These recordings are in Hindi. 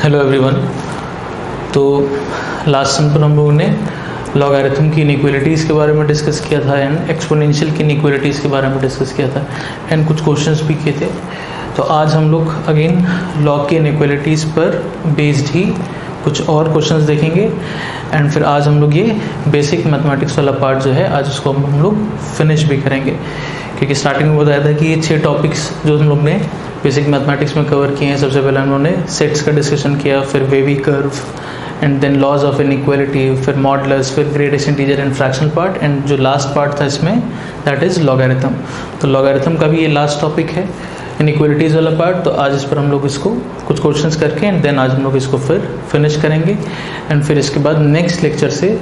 Hello everyone. तो लास्ट सेम पर हम लोगों ने लॉगरिथम की इनइक्वालिटीज़ के बारे में डिस्कस किया था एंड एक्सपोनेंशियल की इनइक्वालिटीज़ के बारे में डिस्कस किया था एंड कुछ क्वेश्चंस भी किए थे। तो आज हम लोग अगेन लॉग की इनइक्वालिटीज़ पर बेस्ड ही कुछ और क्वेश्चंस देखेंगे एंड फिर आज हम लोग ये बेसिक मैथमेटिक्स वाला पार्ट जो है आज उसको हम लोग फिनिश भी करेंगे, क्योंकि स्टार्टिंग में बताया था कि ये 6 टॉपिक्स जो हम लोग ने बेसिक मैथमेटिक्स में कवर किए हैं। सबसे पहले उन्होंने सेट्स का डिस्कशन किया, फिर wavy curve and then laws of inequality, फिर मॉडुलस, फिर greatest integer and fractional part and जो लास्ट पार्ट था इसमें दैट इज़ लॉगरिथम। तो लॉगरिथम का भी ये लास्ट टॉपिक है इनइक्वालिटीज़ वाला पार्ट। तो आज इस पर हम लोग इसको कुछ क्वेश्चंस करके एंड देन आज हम लोग इसको फिर फिनिश करेंगे एंड फिर इसके बाद नेक्स्ट लेक्चर से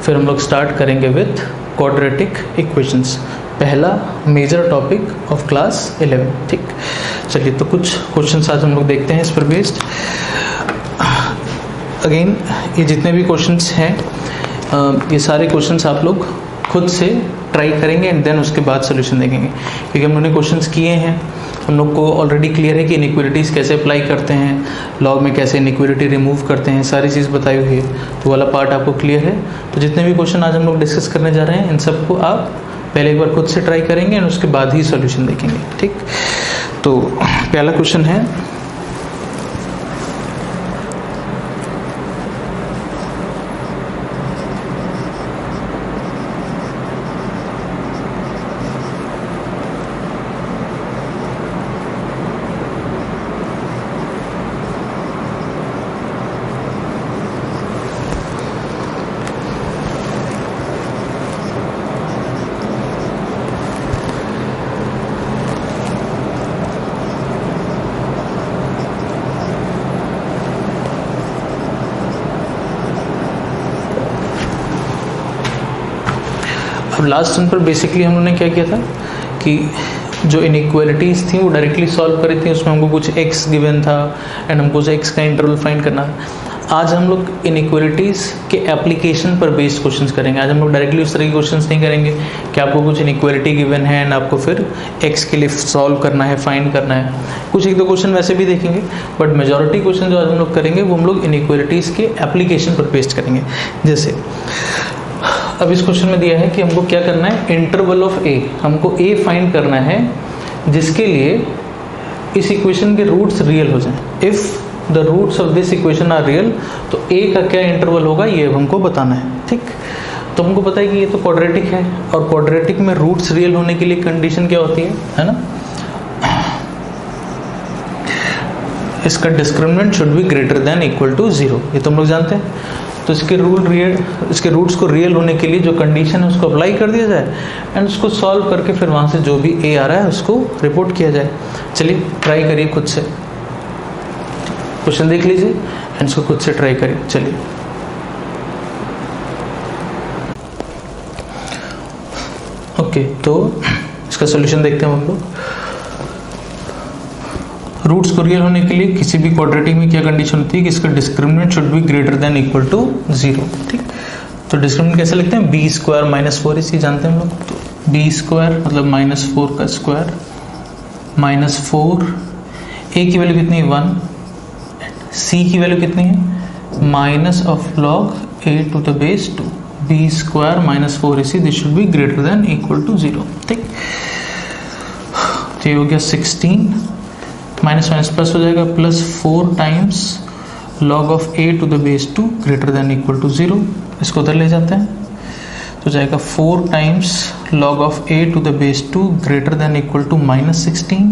फिर हम लोग स्टार्ट करेंगे विथ क्वाड्रेटिक इक्वेशंस, पहला मेजर टॉपिक ऑफ क्लास 11। ठीक, चलिए तो कुछ क्वेश्चंस आज हम लोग देखते हैं इस पर बेस्ड। अगेन ये जितने भी क्वेश्चंस हैं ये सारे क्वेश्चंस आप लोग खुद से ट्राई करेंगे एंड देन उसके बाद सोल्यूशन देखेंगे, क्योंकि हम लोगों ने क्वेश्चंस किए हैं, हम लोग को ऑलरेडी क्लियर है कि इनइक्वालिटीज़ कैसे अप्लाई करते हैं, लॉग में कैसे इनइक्वालिटी रिमूव करते हैं, सारी चीज़ बताई हुई है। तो वाला पार्ट आपको क्लियर है। तो जितने भी क्वेश्चन आज हम लोग डिस्कस करने जा रहे हैं इन सबको आप पहले एक बार खुद से ट्राई करेंगे और उसके बाद ही सॉल्यूशन देखेंगे। ठीक, तो पहला क्वेश्चन है अब लास्ट टर्म पर बेसिकली हम लोगों ने क्या किया था कि जो इनइक्वालिटीज़ थी वो डायरेक्टली सॉल्व करी थी, उसमें हमको कुछ x गिवन था एंड हमको उस x का इंटरवल फाइंड करना था। आज हम लोग इनइक्वालिटीज़ के एप्लीकेशन पर बेस्ड क्वेश्चंस करेंगे। आज हम लोग डायरेक्टली उस तरह के क्वेश्चंस नहीं करेंगे कि आपको कुछ इनइक्वालिटी गिवन है एंड आपको फिर x के लिए सॉल्व करना है, फाइंड करना है। कुछ एक दो क्वेश्चन वैसे भी देखेंगे, बट मेजॉरिटी क्वेश्चन जो आज हम लोग करेंगे वो हम लोग इनइक्वालिटीज़ के एप्लीकेशन पर बेस्ड करेंगे। जैसे अब इस क्वेश्चन में दिया है कि हमको क्या करना है, इंटरवल ऑफ a, हमको a फाइंड करना है जिसके लिए इस इक्वेशन के रूट्स रियल हो जाएं। If the roots of this equation are real, तो a का क्या इंटरवल होगा ये हमको बताना है। ठीक, तो हमको पता है कि ये तो क्वाड्रेटिक है और क्वाड्रेटिक में रूट्स रियल होने के लिए कंडीशन क्या होती है ना, इसका discriminant should be greater than equal to 0, ये तो हम लोग जानते हैं। तो इसके रूट्स को रियल होने के लिए जो कंडीशन है उसको अप्लाई कर दिया जाए एंड उसको सॉल्व करके फिर वहाँ से जो भी a आ रहा है उसको रिपोर्ट किया जाए। चलिए ट्राई करिए खुद से, क्वेश्चन देख लीजिए एंड इसको खुद से ट्राई करिए। चलिए ओके, तो इसका सोल्यूशन देखते हैं हम लोग। रूट्स को रियल होने के लिए किसी भी क्वाड्रेटिक में क्या कंडीशन होती है कि इसका discriminant should be greater than equal to 0। ठीक, तो डिस्क्रिमिनेंट कैसे लिखते हैं, b स्क्वायर माइनस 4, इसी जानते हैं हम लोग। तो b स्क्वायर मतलब -4 का स्क्वायर माइनस 4, a की वैल्यू कितनी है 1, c की वैल्यू कितनी है minus of log a to the base 2, b square minus 4 इसी this should be greater than equal to 0। ठीक, तो ये हो गया 16, माइनस माइनस प्लस हो जाएगा, plus 4 times log of a to the base 2 greater than equal to 0। इसको उधर ले जाते हैं तो जाएगा 4 times log of a to the base 2 greater than equal to -16।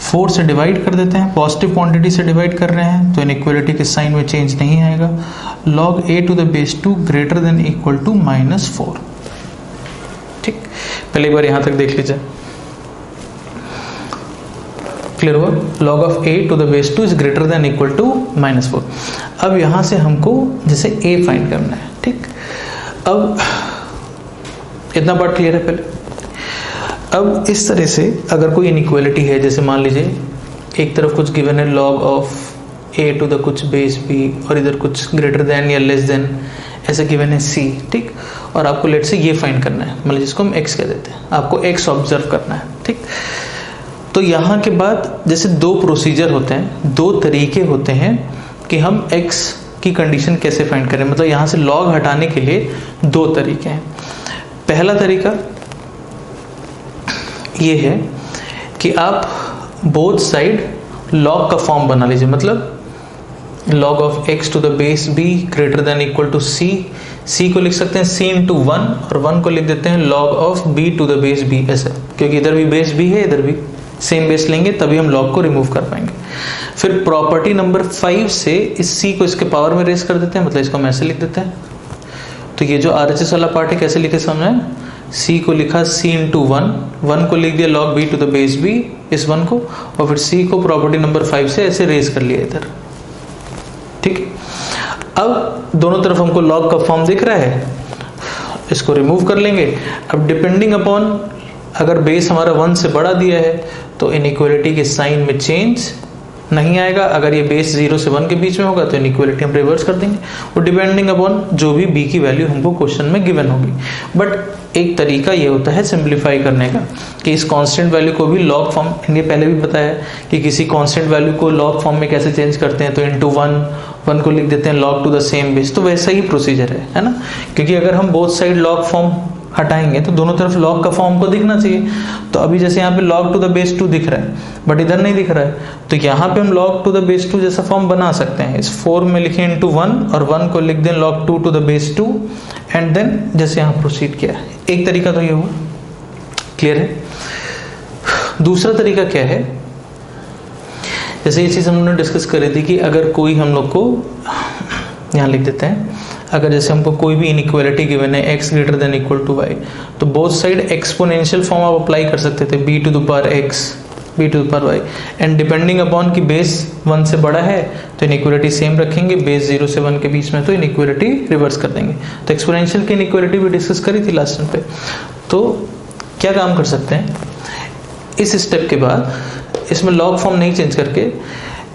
4 से डिवाइड कर देते हैं, पॉजिटिव क्वांटिटी से डिवाइड कर रहे हैं तो इनइक्वालिटी के साइन में चेंज नहीं आएगा। Log a to the base 2 greater than equal to -4। ठीक, पहले एक बार यहाँ तक देख लीजिए, क्लियर हुआ। Log of a to the base 2 is greater than equal to -4। अब यहाँ से हमको जैसे a फाइंड करना है। ठीक, अब इतना पार्ट क्लियर है पहले। अब इस तरह से अगर कोई इनइक्वालिटी है, जैसे मान लीजिए एक तरफ कुछ गिवन है log of a to the कुछ बेस b और इधर कुछ ग्रेटर देन या लेस देन ऐसे गिवन है c। ठीक, और आपको लेट से ये फाइंड करना है, मतलब जिसको हम x कह देते हैं, आपको x ऑब्जर्व करना है। ठीक, तो यहाँ के बाद जैसे दो प्रोसीजर होते हैं, दो तरीके होते हैं कि हम x की कंडीशन कैसे फाइंड करें, मतलब यहाँ से log हटाने के लिए दो तरीके हैं। पहला तरीका ये है कि आप बोथ साइड log का फॉर्म बना लीजिए, मतलब log of x to the base b greater than equal to c को लिख सकते हैं c into 1 और 1 को लिख देते हैं log of b to the base b, ऐसा, क्योंकि इधर भी बेस b है इधर भी सेम बेस लेंगे तभी हम log को रिमूव कर पाएंगे। फिर प्रॉपर्टी नंबर 5 से इस c को इसके पावर में रेस कर देते हैं, मतलब इसको हम ऐसे लिख देते हैं। तो ये जो RHS वाला पार्ट है कैसे लिखे समझ, c को लिखा c into 1 को लिख दिया log b to the base b इस 1 को, और फिर c को प्रॉपर्टी नंबर 5 से ऐसे रेस कर लिया इधर। ठीक, अब दोनों तरफ हमको log का फॉर्म दिख रहा है, इसको रिमूव कर लेंगे। अब डिपेंडिंग अपॉन अगर बेस हमारा 1 से बड़ा दिया है तो इनइक्वालिटी के साइन में चेंज नहीं आएगा, अगर ये बेस 0 से 1 के बीच में होगा तो इनइक्वालिटी हम रिवर्स कर देंगे, और डिपेंडिंग अपॉन जो भी b की वैल्यू हमको क्वेश्चन में गिवन होगी। बट एक तरीका ये होता है सिंप्लीफाई करने का कि इस कांस्टेंट वैल्यू को भी लॉग फॉर्म, ये पहले भी बताया कि किसी कांस्टेंट वैल्यू को लॉग फॉर्म में कैसे चेंज करते हैं, तो इनटू 1 को लिख देते हैं log to the same base, तो वैसा ही प्रोसीजर है ना, क्योंकि अगर हम बोथ साइड लॉग फॉर्म हटाएंगे तो दोनों तरफ log का फॉर्म को दिखना चाहिए। तो अभी जैसे यहाँ पे log टू द बेस 2 दिख रहा है बट इधर नहीं दिख रहा है, तो यहाँ पे हम log टू द बेस 2 जैसा फॉर्म बना सकते हैं। इस 4 में लिखें इनटू 1 और 1 को लिख दें log 2 to the base 2 and then जैसे यहाँ प्रोसीड किया। एक तरीका तो ये हुआ, क्लियर है। दूसरा तरीका क्या है, जैसे ये चीज़ हमने डिस्कस करी थी कि अगर कोई हम लोग को यहाँ लिख देते हैं, अगर जैसे हमको कोई भी इनइक्वालिटी गिवन है x greater than equal to y, तो बोथ साइड एक्सपोनेंशियल फॉर्म आप अप्लाई कर सकते थे b to the power x b to the power y, and depending upon कि बेस 1 से बड़ा है तो इनइक्वालिटी सेम रखेंगे, बेस 0 से 1 के बीच में तो इनइक्वालिटी रिवर्स कर देंगे। तो एक्सपोनेंशियल की इनइक्वालिटी भी डिस्कस करी थी लास्ट टाइम पे। तो क्या काम कर सकते हैं, इस स्टेप के बाद इसमें लॉग फॉर्म नहीं चेंज करके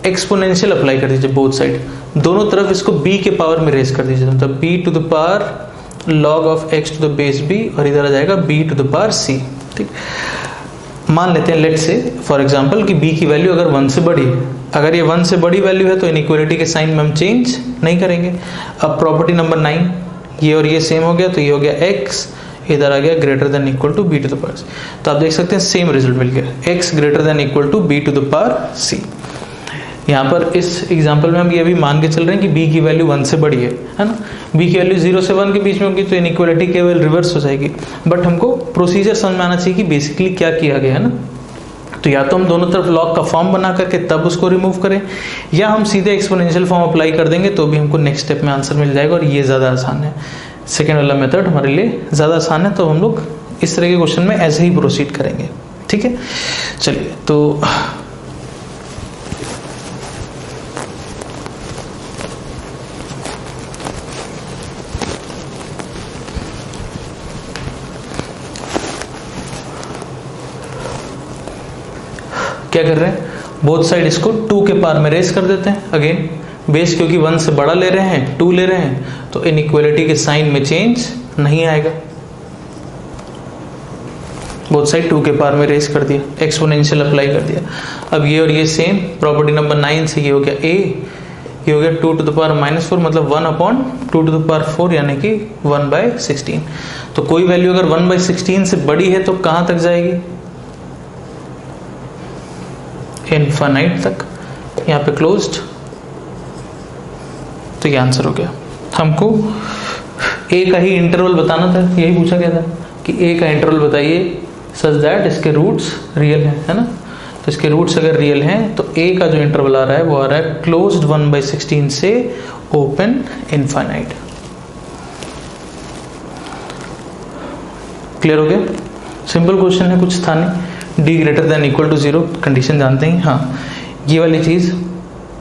एक्सपोनेंशियल अप्लाई कर दीजिए बोथ साइड, दोनों तरफ इसको b के पावर में रेस कर दीजिए, मतलब b to the power log of x to the base b और इधर आ जाएगा b to the power c। ठीक, मान लेते हैं लेट से फॉर एग्जांपल कि b की वैल्यू अगर 1 से बड़ी है, अगर ये 1 से बड़ी वैल्यू है तो इनइक्वालिटी के साइन में हम चेंज नहीं करेंगे। अब प्रॉपर्टी नंबर 9, ये और ये सेम हो गया तो ये हो गया x, इधर आ गया greater than equal to b to the power c। तो आप देख सकते हैं सेम रिजल्ट मिल गया, x greater than equal to b to the power c। यहाँ पर इस एग्जांपल में हम ये भी मान के चल रहे हैं कि b की वैल्यू 1 से बड़ी है ना, b की वैल्यू 0 से 1 के बीच में होगी तो इनइक्वालिटी केवल रिवर्स हो जाएगी। बट हमको प्रोसीजर समझ में आना चाहिए कि बेसिकली क्या किया गया है ना, तो या तो हम दोनों तरफ लॉग का फॉर्म बना करके तब उसको रिमूव करें, या हम सीधे एक्सपोनेंशियल फॉर्म अप्लाई कर देंगे तो भी हमको नेक्स्ट स्टेप में आंसर मिल जाएगा, और ये ज़्यादा आसान है। सेकेंड वाला मेथड हमारे लिए ज़्यादा आसान है, तो हम लोग इस तरह के क्वेश्चन में ऐसे ही प्रोसीड करेंगे। ठीक है, चलिए तो क्या कर रहे हैं, बोथ साइड इसको 2 के पावर में रेस कर देते हैं। अगेन बेस क्योंकि 1 से बड़ा ले रहे हैं, 2 ले रहे हैं, तो इनइक्वालिटी के साइन में चेंज नहीं आएगा। बोथ साइड 2 के पावर में रेस कर दिया, एक्सपोनेंशियल अप्लाई कर दिया। अब ये और ये सेम, प्रॉपर्टी नंबर 9 से ये हो गया a, ये हो गया 2 टू द पावर -4 मतलब 1/2 टू द पावर 4 यानी कि 1/16। तो कोई वैल्यू अगर 1/16 से बड़ी है तो कहाँ तक जाएगी, इनफाइनाइट तक, यहाँ पे क्लोज्ड। तो ये आंसर हो गया। हमको a का ही इंटरवल बताना था, यही पूछा गया था कि a का इंटरवल बताइए सच दैट इसके रूट्स रियल है ना। तो इसके रूट्स अगर रियल हैं तो a का जो इंटरवल आ रहा है वो आ रहा है क्लोज्ड 1/16 से ओपन इनफाइनाइट। क्लियर हो गया, सिंपल क्वेश्चन है, कुछ था नहीं। d greater than equal to 0 condition जानते हैं। हाँ, ये वाली चीज़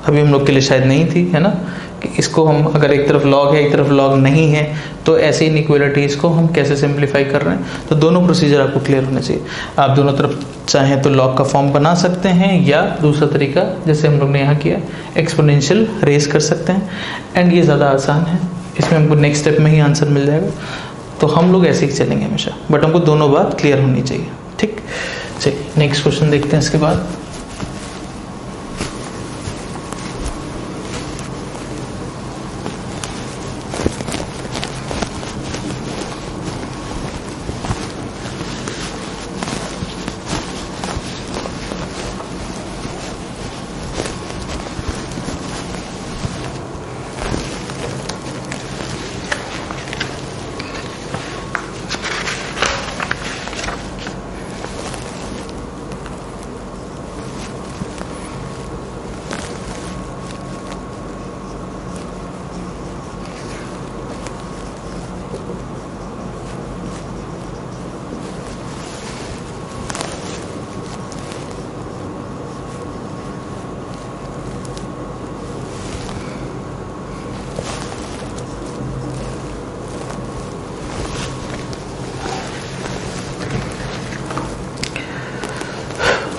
अभी हम लोग के लिए शायद नहीं थी, है ना, कि इसको हम अगर एक तरफ लॉग है एक तरफ लॉग नहीं है तो ऐसी इनइक्वालिटीज़ को हम कैसे सिंप्लीफाई कर रहे हैं। तो दोनों प्रोसीजर आपको क्लियर होने चाहिए। आप दोनों तरफ चाहें तो लॉग का फॉर्म बना सकते हैं, या दूसरा तरीका जैसे हम लोग ने यहाँ किया एक्सपोनेंशियल रेस कर सकते हैं, एंड ये ज़्यादा आसान है, इसमें हमको नेक्स्ट स्टेप में ही आंसर मिल जाएगा। तो हम लोग ऐसे ही चलेंगे हमेशा, बट हमको दोनों बात क्लियर होनी चाहिए। ठीक, चलिए नेक्स्ट क्वेश्चन देखते हैं इसके बाद।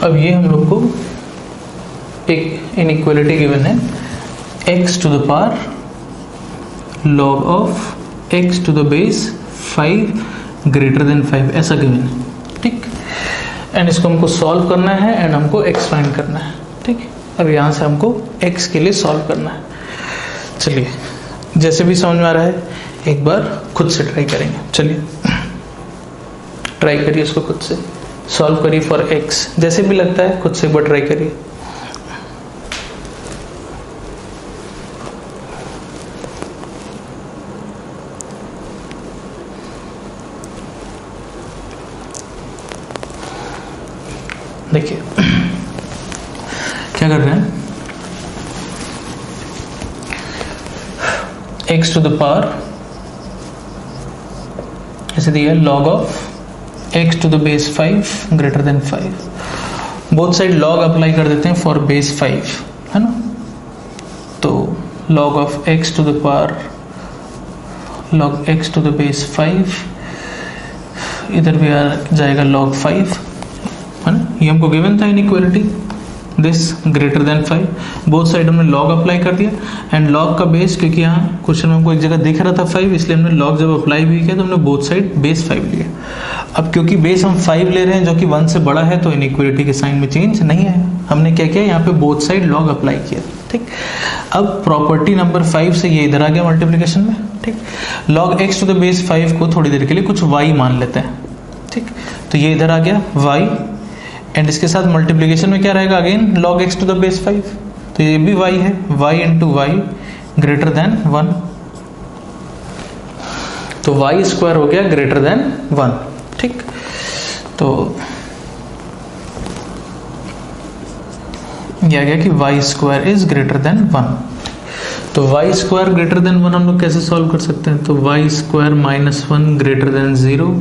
अब ये हम लोग को एक इनइक्वालिटी गिवन है, x to the power log of x to the base 5 greater than 5, ऐसा गिवन है, ठीक। एंड इसको हमको सॉल्व करना है एंड हमको x फाइंड करना है, ठीक। अब यहाँ से हमको x के लिए सॉल्व करना है। चलिए, जैसे भी समझ में आ रहा है एक बार खुद से ट्राई करेंगे। चलिए ट्राई करिए, इसको खुद से सॉल्व करिए फॉर x, जैसे भी लगता है खुद से एक बार ट्राई करिए। देखिए क्या कर रहे हैं, x टू द पावर ऐसे दिया है log of x to the base 5 greater than 5, both side log apply कर देते हैं फॉर बेस 5, है ना। तो log of x to the power log x to the base 5, इधर भी आ जाएगा log 5, है ना। ये हमको गिवन था inequality, this greater than 5, both side हमने log अप्लाई कर दिया एंड log का बेस, क्योंकि यहाँ क्वेश्चन में हमको एक जगह दिख रहा था 5, इसलिए हमने log जब अप्लाई भी किया तो हमने बोथ साइड बेस 5 लिया। अब क्योंकि बेस हम 5 ले रहे हैं जो कि 1 से बड़ा है, तो इनइक्वालिटी के साइन में चेंज नहीं आया। हमने क्या किया, यहाँ पे बोथ साइड log अप्लाई किया, ठीक। अब प्रॉपर्टी नंबर 5 से ये इधर आ गया मल्टीप्लीकेशन में, ठीक। log x to the base 5 को थोड़ी देर के लिए कुछ y मान लेते हैं, ठीक। तो ये इधर आ गया y एंड इसके साथ मल्टीप्लीकेशन में क्या रहेगा, again log x to the base 5, तो ये भी y है, y into y greater than 1, तो y स्क्वायर हो गया ग्रेटर देन 1, ठीक। तो ये आ गया कि y square is greater than 1। तो y स्क्वायर ग्रेटर देन 1 हम लोग कैसे सॉल्व कर सकते हैं, तो y square minus 1 greater than 0,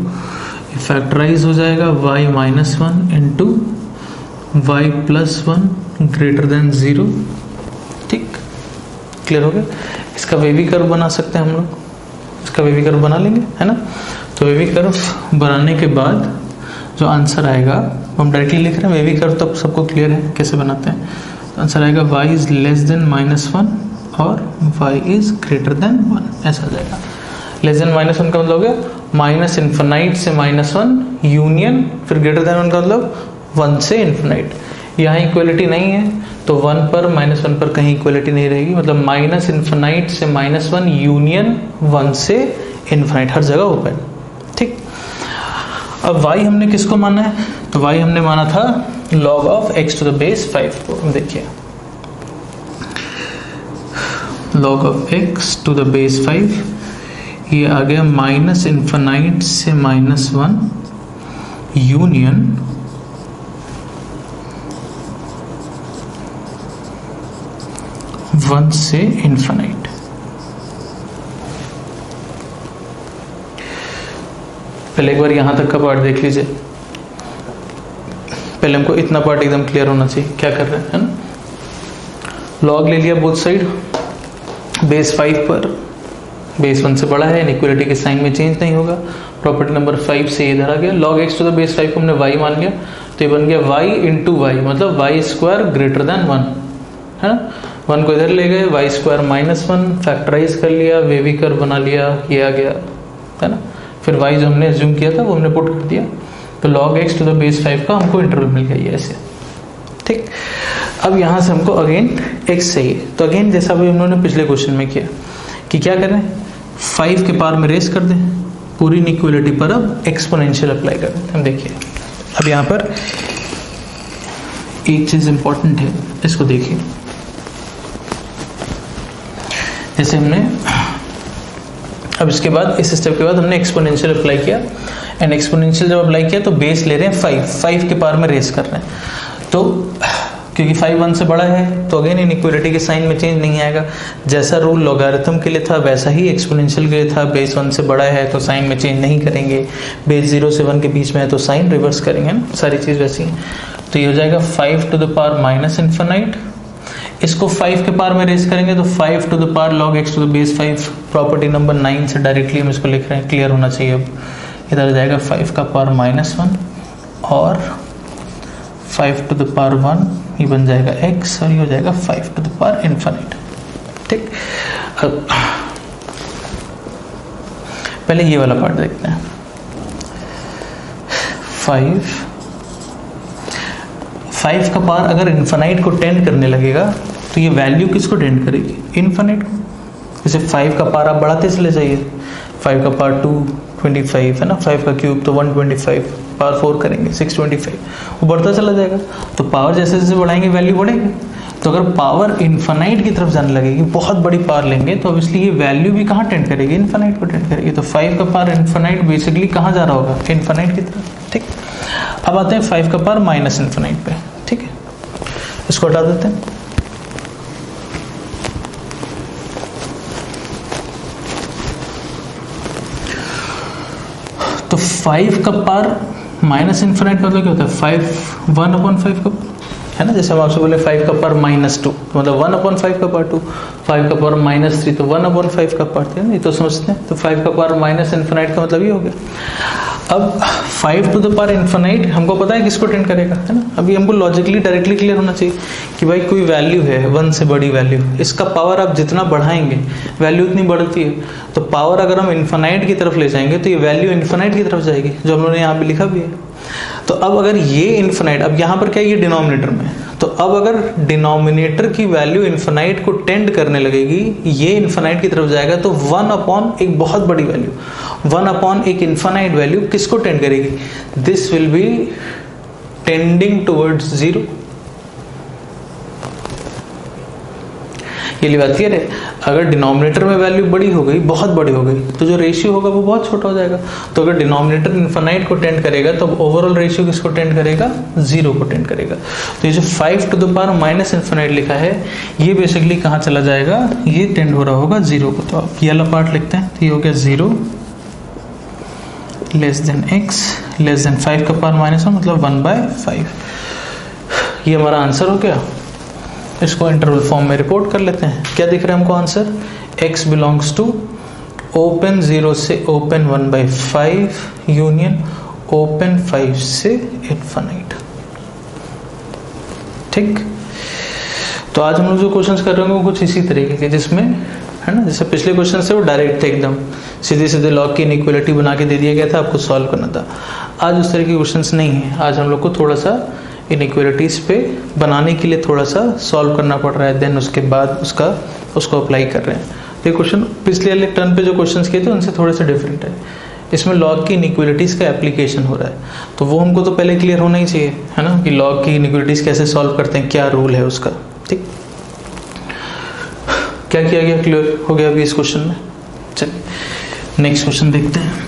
factorize हो जाएगा y minus 1 into y plus 1 greater than 0, ठीक। क्लियर हो गया। इसका वेवी कर्व बना सकते हैं हम लोग, इसका वेवी कर्व बना लेंगे, है ना। तो वेवी कर्व बनाने के बाद जो आंसर आएगा हम डायरेक्टली लिख रहे हैं, वेवी कर्व तो सबको क्लियर है कैसे बनाते हैं। तो आंसर आएगा y इज लेस देन -1 और y इज ग्रेटर देन 1, ऐसा आ जाएगा। लेस देन -1 का मतलब हो गया माइनस इन्फिनाइट से -1 यूनियन, फिर ग्रेटर देन 1 का मतलब 1 से इन्फिनाइट। यहाँ इक्वलिटी नहीं है तो 1 पर -1 पर कहीं इक्वलिटी नहीं रहेगी, मतलब माइनस इन्फिनाइट से -1 यूनियन 1 से इन्फिनाइट, हर जगह ओपन, ठीक। अब y हमने किसको माना है, तो y हमने माना था log of x to the base 5 को। देखिए log of x to the base 5, ये आ गया माइनस इन्फिनाइट से -1 यूनियन 1 से इन्फिनाइट। पहले एक बार यहां तक का पार्ट देख लीजिए, पहले हमको इतना पार्ट एकदम क्लियर होना चाहिए क्या कर रहे हैं, है ना। log ले लिया बोथ साइड, बेस 5 पर बेस 1 से बड़ा है, इनइक्वालिटी के साइन में चेंज नहीं होगा। प्रॉपर्टी नंबर 5 से इधर आ गया, log x to the base 5 को हमने y मान लिया, तो ये बन गया y इंटू वाई, मतलब y स्क्वायर ग्रेटर देन 1, है ना। 1 को इधर ले गए, y स्क्वायर -1 फैक्टराइज कर लिया, वेवी कर्व बना लिया, ये आ गया, है ना। फिर y जो हमने एज्यूम किया था वो हमने पुट कर दिया, तो log x to the base 5 का हमको इंटरवल मिल गया ये ऐसे, ठीक। अब यहाँ से हमको अगेन x चाहिए, तो अगेन जैसा भी उन्होंने पिछले क्वेश्चन में किया कि क्या करें, 5 के पावर में रेस कर दें, पूरी इनइक्वालिटी पर अब एक्सपोनेंशियल अप्लाई कर दें। हम देखिए अब यहाँ पर एक चीज इंपॉर्टेंट है, इसको देखिए। जैसे हमने अब इसके बाद इस स्टेप के बाद हमने एक्सपोनेंशियल अप्लाई किया, एंड एक्सपोनेंशियल जब अप्लाई किया तो बेस ले रहे हैं 5 के पावर में रेस कर रहे हैं। तो क्योंकि 5 1 से बड़ा है तो अगेन इनइक्वालिटी के साइन में चेंज नहीं आएगा। जैसा रूल लॉगरिथम के लिए था वैसा ही एक्सपोनेंशियल के लिए था, बेस 1 से बड़ा है तो साइन में चेंज नहीं करेंगे, बेस 0 से 1 के बीच में है तो साइन रिवर्स करेंगे ना, सारी चीज़ वैसी है। तो ये हो जाएगा 5 to the power minus infinite, इसको 5 के पावर में रेस करेंगे तो 5 to the power log x to the base 5, property number 9 से डायरेक्टली हम इसको लिख रहे हैं, क्लियर होना चाहिए। अब इधर जाएगा 5 का पावर -1 और 5 to the power 1, ये बन जाएगा x और ये हो जाएगा 5 to the power infinite। ठीक, अब पहले ये वाला पार्ट देखते हैं। 5 का पावर अगर इन्फिनाइट को टेंड करने लगेगा तो ये वैल्यू किसको टेंड करेगी? इन्फिनाइट को। जैसे 5 का पावर आप बढ़ाते चले जाइए, 5 का पावर 225 है ना, 5 का क्यूब तो 125, पावर 4 करेंगे 625, वो बढ़ता चला जाएगा। तो पावर जैसे जैसे बढ़ाएंगे वैल्यू बढ़ेगी। तो अगर पावर इन्फिनाइट की तरफ जाने लगेगी, बहुत बड़ी पावर लेंगे, तो ऑब्वियसली ये वैल्यू भी कहाँ टेंड करेगी? इन्फिनाइट को टेंड करेगी। तो 5 का पावर इन्फिनाइट बेसिकली कहाँ जा रहा होगा? इन्फिनाइट की तरफ। ठीक, अब आते हैं 5 का पावर माइनस इन्फिनाइट पे। ठीक है, इसको हटा देते हैं। तो 5 का पावर माइनस इन्फिनाइट का मतलब क्या होता है? 5 1/5 का, है ना। जैसे हम आपसे बोले 5 का पावर -2 मतलब 1/5 का पावर 2, 5 का पावर -3 तो 1/5 का पावर 3, ये तो समझते हैं। तो 5 का पावर माइनस इन्फिनाइट का मतलब ये हो गया। अब 5 टू द पावर इन्फिनाइट हमको पता है किसको टेंड करेगा, है ना। अभी हमको लॉजिकली डायरेक्टली क्लियर होना चाहिए कि भाई कोई वैल्यू है 1 से बड़ी वैल्यू, इसका पावर आप जितना बढ़ाएंगे वैल्यू उतनी बढ़ती है। तो पावर अगर हम इन्फिनाइट की तरफ ले जाएंगे तो ये वैल्यू इन्फिनाइट की तरफ जाएगी, जो हम लोगों ने यहाँ पे लिखा भी है। तो अब अगर ये इन्फिनाइट, अब यहाँ पर क्या है, ये डिनोमिनेटर में, तो अब अगर डिनोमिनेटर की वैल्यू इन्फिनाइट को टेंड करने लगेगी, ये इन्फिनाइट की तरफ जाएगा, तो 1 अपॉन एक बहुत बड़ी वैल्यू, 1 अपॉन एक इन्फिनाइट वैल्यू किसको टेंड करेगी? This will be tending towards 0। ये बात क्लियर है। अगर डिनोमिनेटर में वैल्यू बड़ी हो गई, बहुत बड़ी हो गई, तो जो रेशियो होगा वो बहुत छोटा हो जाएगा। तो अगर डिनोमिनेटर इन्फिनाइट को टेंड करेगा तो ओवरऑल रेशियो किसको टेंड करेगा? 0 को टेंड करेगा। तो ये जो 5 to the power minus infinite लिखा है, ये बेसिकली कहाँ चला जाएगा? ये टेंड हो रहा होगा 0 को। तो आप ये वाला पार्ट लिखते हैं, तो ये हो गया 0 less than x less than 5 का पावर -1 मतलब 1/5। ये हमारा आंसर हो गया। इसको इंटरवल फॉर्म में रिपोर्ट कर लेते हैं। क्या दिख रहा है हमको answer? x belongs to open 0 से ओपन 1/5 यूनियन ओपन 5 से इनफिनाइट। ठीक, तो आज हम लोग जो क्वेश्चंस कर रहे होंगे वो कुछ इसी तरीके के, जिसमें, है ना, जैसे पिछले क्वेश्चन से वो डायरेक्ट थे, एकदम सीधे सीधे लॉग की इनइक्वालिटी बना के दे दिया गया था, आपको सॉल्व करना था। आज उस तरह के क्वेश्चंस नहीं है। आज हम लोग को थोड़ा सा इनइक्वालिटीज पे बनाने के लिए थोड़ा सा सॉल्व करना पड़ रहा है, देन उसके बाद उसको अप्लाई कर रहे हैं। तो ये क्वेश्चन पिछले वाले टर्न पे जो क्वेश्चंस किए थे उनसे थोड़े से डिफरेंट है। इसमें लॉग की इनइक्वालिटीज का एप्लीकेशन हो रहा है, तो वो हमको तो पहले क्लियर होना ही चाहिए, है ना, कि लॉग की इनइक्वालिटीज कैसे सॉल्व करते हैं, क्या रूल है उसका। ठीक, क्या किया गया? क्लियर हो गया अभी इस क्वेश्चन में। चलिए नेक्स्ट क्वेश्चन देखते हैं।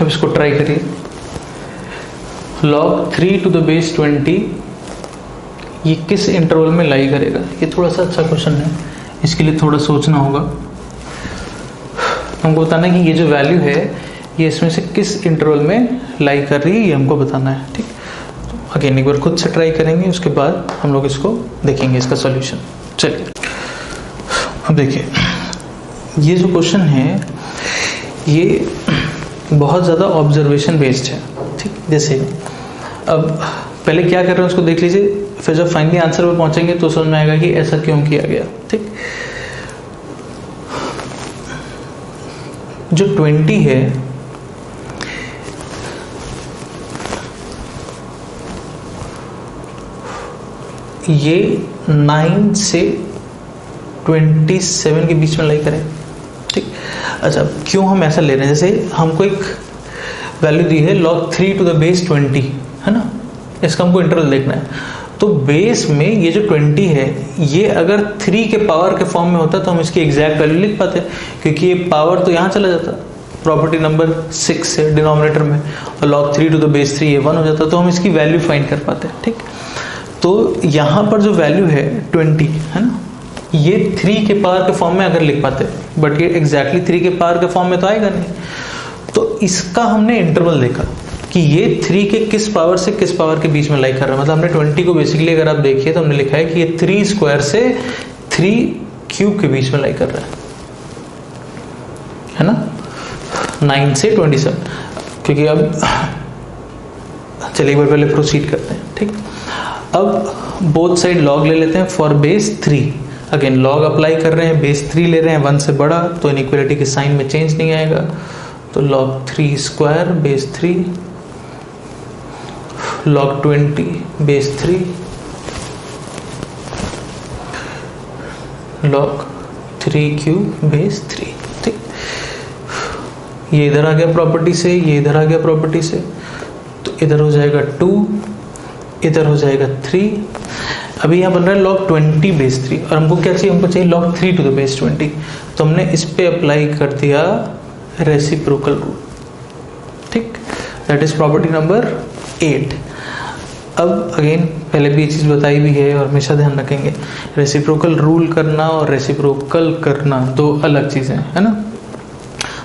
अब इसको ट्राई करिए। log 3 टू द बेस 20 ये किस इंटरवल में लाई करेगा? ये थोड़ा सा अच्छा क्वेश्चन है, इसके लिए थोड़ा सोचना होगा। हमको बताना है कि ये जो वैल्यू है ये इसमें से किस इंटरवल में लाई कर रही है, ये हमको बताना है। ठीक, तो अगेन एक बार खुद से ट्राई करेंगे, उसके बाद हम लोग इसको देखेंगे इसका सॉल्यूशन। चलिए अब देखिए, ये जो क्वेश्चन है ये बहुत ज़्यादा ऑब्जर्वेशन बेस्ड है। ठीक, जैसे अब पहले क्या कर रहे हैं उसको देख लीजिए, फिर जब फाइनली आंसर पे पहुंचेंगे तो समझ में आएगा कि ऐसा क्यों किया गया। ठीक, जो 20 है ये 9 से 27 के बीच में लाई करें। ठीक, अच्छा क्यों हम ऐसा ले रहे हैं, जैसे हमको एक वैल्यू दी है log 3 टू द बेस 20, है ना, इसका हमको इंटरवल देखना है। तो बेस में ये जो 20 है ये अगर 3 के पावर के फॉर्म में होता तो हम इसकी एग्जैक्ट वैल्यू लिख पाते, क्योंकि ये पावर तो यहाँ चला जाता प्रॉपर्टी नंबर 6 से डिनोमिनेटर में, और log 3 टू द बेस 3 ये 1 हो जाता, तो हम इसकी वैल्यू फाइंड कर पाते। ठीक, तो यहाँ पर जो वैल्यू है 20 है ना, ये 3 के पावर के फॉर्म में अगर लिख पाते, बट ये एग्जैक्टली 3 के पावर के फॉर्म में तो आएगा नहीं। तो इसका हमने इंटरवल देखा कि ये 3 के किस पावर से किस पावर के बीच में लाई कर रहा है। मतलब हमने 20 को बेसिकली अगर आप देखिए तो हमने लिखा है कि ये 3 स्क्वायर से 3 क्यूब के बीच में लाई कर रहा है ना, 9 से 27। क्योंकि अब चलिए एक बार पहले प्रोसीड करते हैं। ठीक, अब बोथ साइड लॉग ले लेते हैं for base 3। Again log apply कर रहे हैं, बेस 3 ले रहे हैं, 1 से बड़ा, तो इनइक्वालिटी के साइन में चेंज नहीं आएगा। तो log 3 square base 3, log 20 base 3, log 3 cube base 3। ठीक, ये इधर आ गया प्रॉपर्टी से, ये इधर आ गया प्रॉपर्टी से, तो इधर हो जाएगा 2, इधर हो जाएगा 3। अभी यहाँ बन रहा है log 20 बेस 3, और हमको क्या चाहिए, हमको चाहिए log 3 टू द बेस 20। तो हमने इस पे अप्लाई कर दिया रेसिप्रोकल रूल। ठीक, दैट इज प्रॉपर्टी नंबर 8। अब अगेन पहले भी ये चीज़ बताई भी है और हमेशा ध्यान रखेंगे, रेसिप्रोकल रूल करना और रेसिप्रोकल करना दो अलग चीज़ें है ना।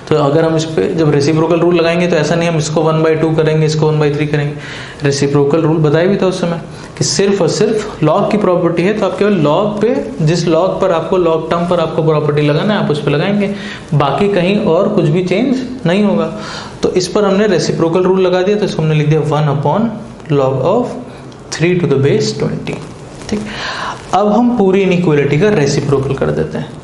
तो अगर हम इस पे जब रेसिप्रोकल रूल लगाएंगे तो ऐसा नहीं हम इसको 1/2 करेंगे, इसको 1/3 करेंगे। रेसिप्रोकल रूल बताया भी था उस समय कि सिर्फ और सिर्फ लॉग की प्रॉपर्टी है, तो आप केवल लॉग पे, जिस लॉग पर आपको लॉग टर्म पर आपको प्रॉपर्टी लगाना है आप उस पर लगाएंगे, बाकी कहीं और कुछ भी चेंज नहीं होगा। तो इस पर हमने रेसिप्रोकल रूल लगा दिया, तो इसको हमने लिख दिया 1/log of 3 to the base 20। ठीक, अब हम पूरी इनइक्वालिटी का रेसिप्रोकल कर देते हैं।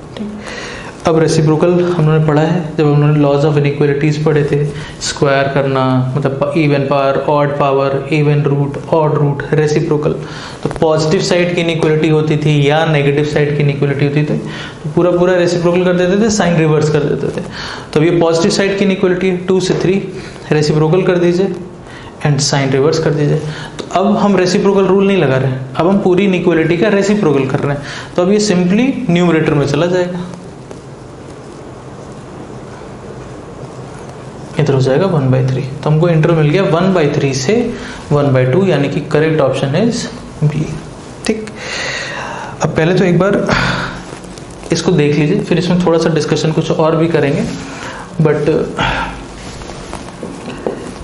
अब रेसिप्रोकल हमने पढ़ा है जब हमने लॉज ऑफ इनइक्वालिटीज पढ़े थे, स्क्वायर करना मतलब even power, odd power, even root, odd root, reciprocal. तो पॉजिटिव साइड की इनइक्वालिटी होती थी या नेगेटिव साइड की इनइक्वालिटी होती थी, तो पूरा पूरा रेसिप्रोकल कर देते थे, साइन रिवर्स कर देते थे। तो ये पॉजिटिव साइड की इनइक्वालिटी 2 से 3 रेसिप्रोकल कर दीजिए एंड साइन रिवर्स कर दीजिए। तो अब हम रेसिप्रोकल रूल नहीं लगा रहे हैं, अब हम पूरी इनइक्वालिटी का रेसिप्रोकल कर रहे हैं। तो अब ये सिंपली न्यूमरेटर में चला जाएगा, इधर हो जाएगा 1/3। तो हमको इंटरवल मिल गया 1/3 से 1/2, यानी कि करेक्ट ऑप्शन इज बी। ठीक, अब पहले तो एक बार इसको देख लीजिए, फिर इसमें थोड़ा सा डिस्कशन कुछ और भी करेंगे, बट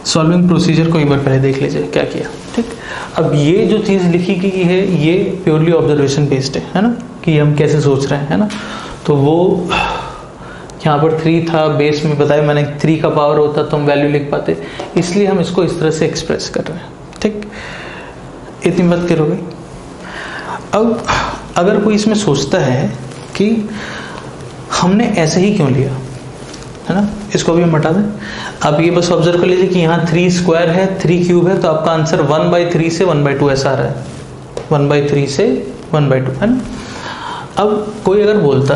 सॉल्विंग प्रोसीजर को एक बार पहले देख लीजिए क्या किया। ठीक, अब ये जो चीज़ लिखी गई है ये प्योरली ऑब्जर्वेशन बेस्ड है ना, कि हम कैसे सोच रहे हैं, है ना। तो वो यहाँ पर 3 था, बेस में बताया मैंने 3 का पावर होता तो हम वैल्यू लिख पाते, इसलिए हम इसको इस तरह से एक्सप्रेस कर रहे हैं। ठीक, इतनी बात करोगे। अब अगर कोई इसमें सोचता है कि हमने ऐसे ही क्यों लिया, है ना, इसको भी हम हटा दें। आप ये बस ऑब्जर्व कर लीजिए कि यहाँ 3 स्क्वायर है, 3 क्यूब है, तो आपका आंसर 1/3 से 1/2 ऐसा आ रहा है, 1/3 से 1/2, है ना। अब कोई अगर बोलता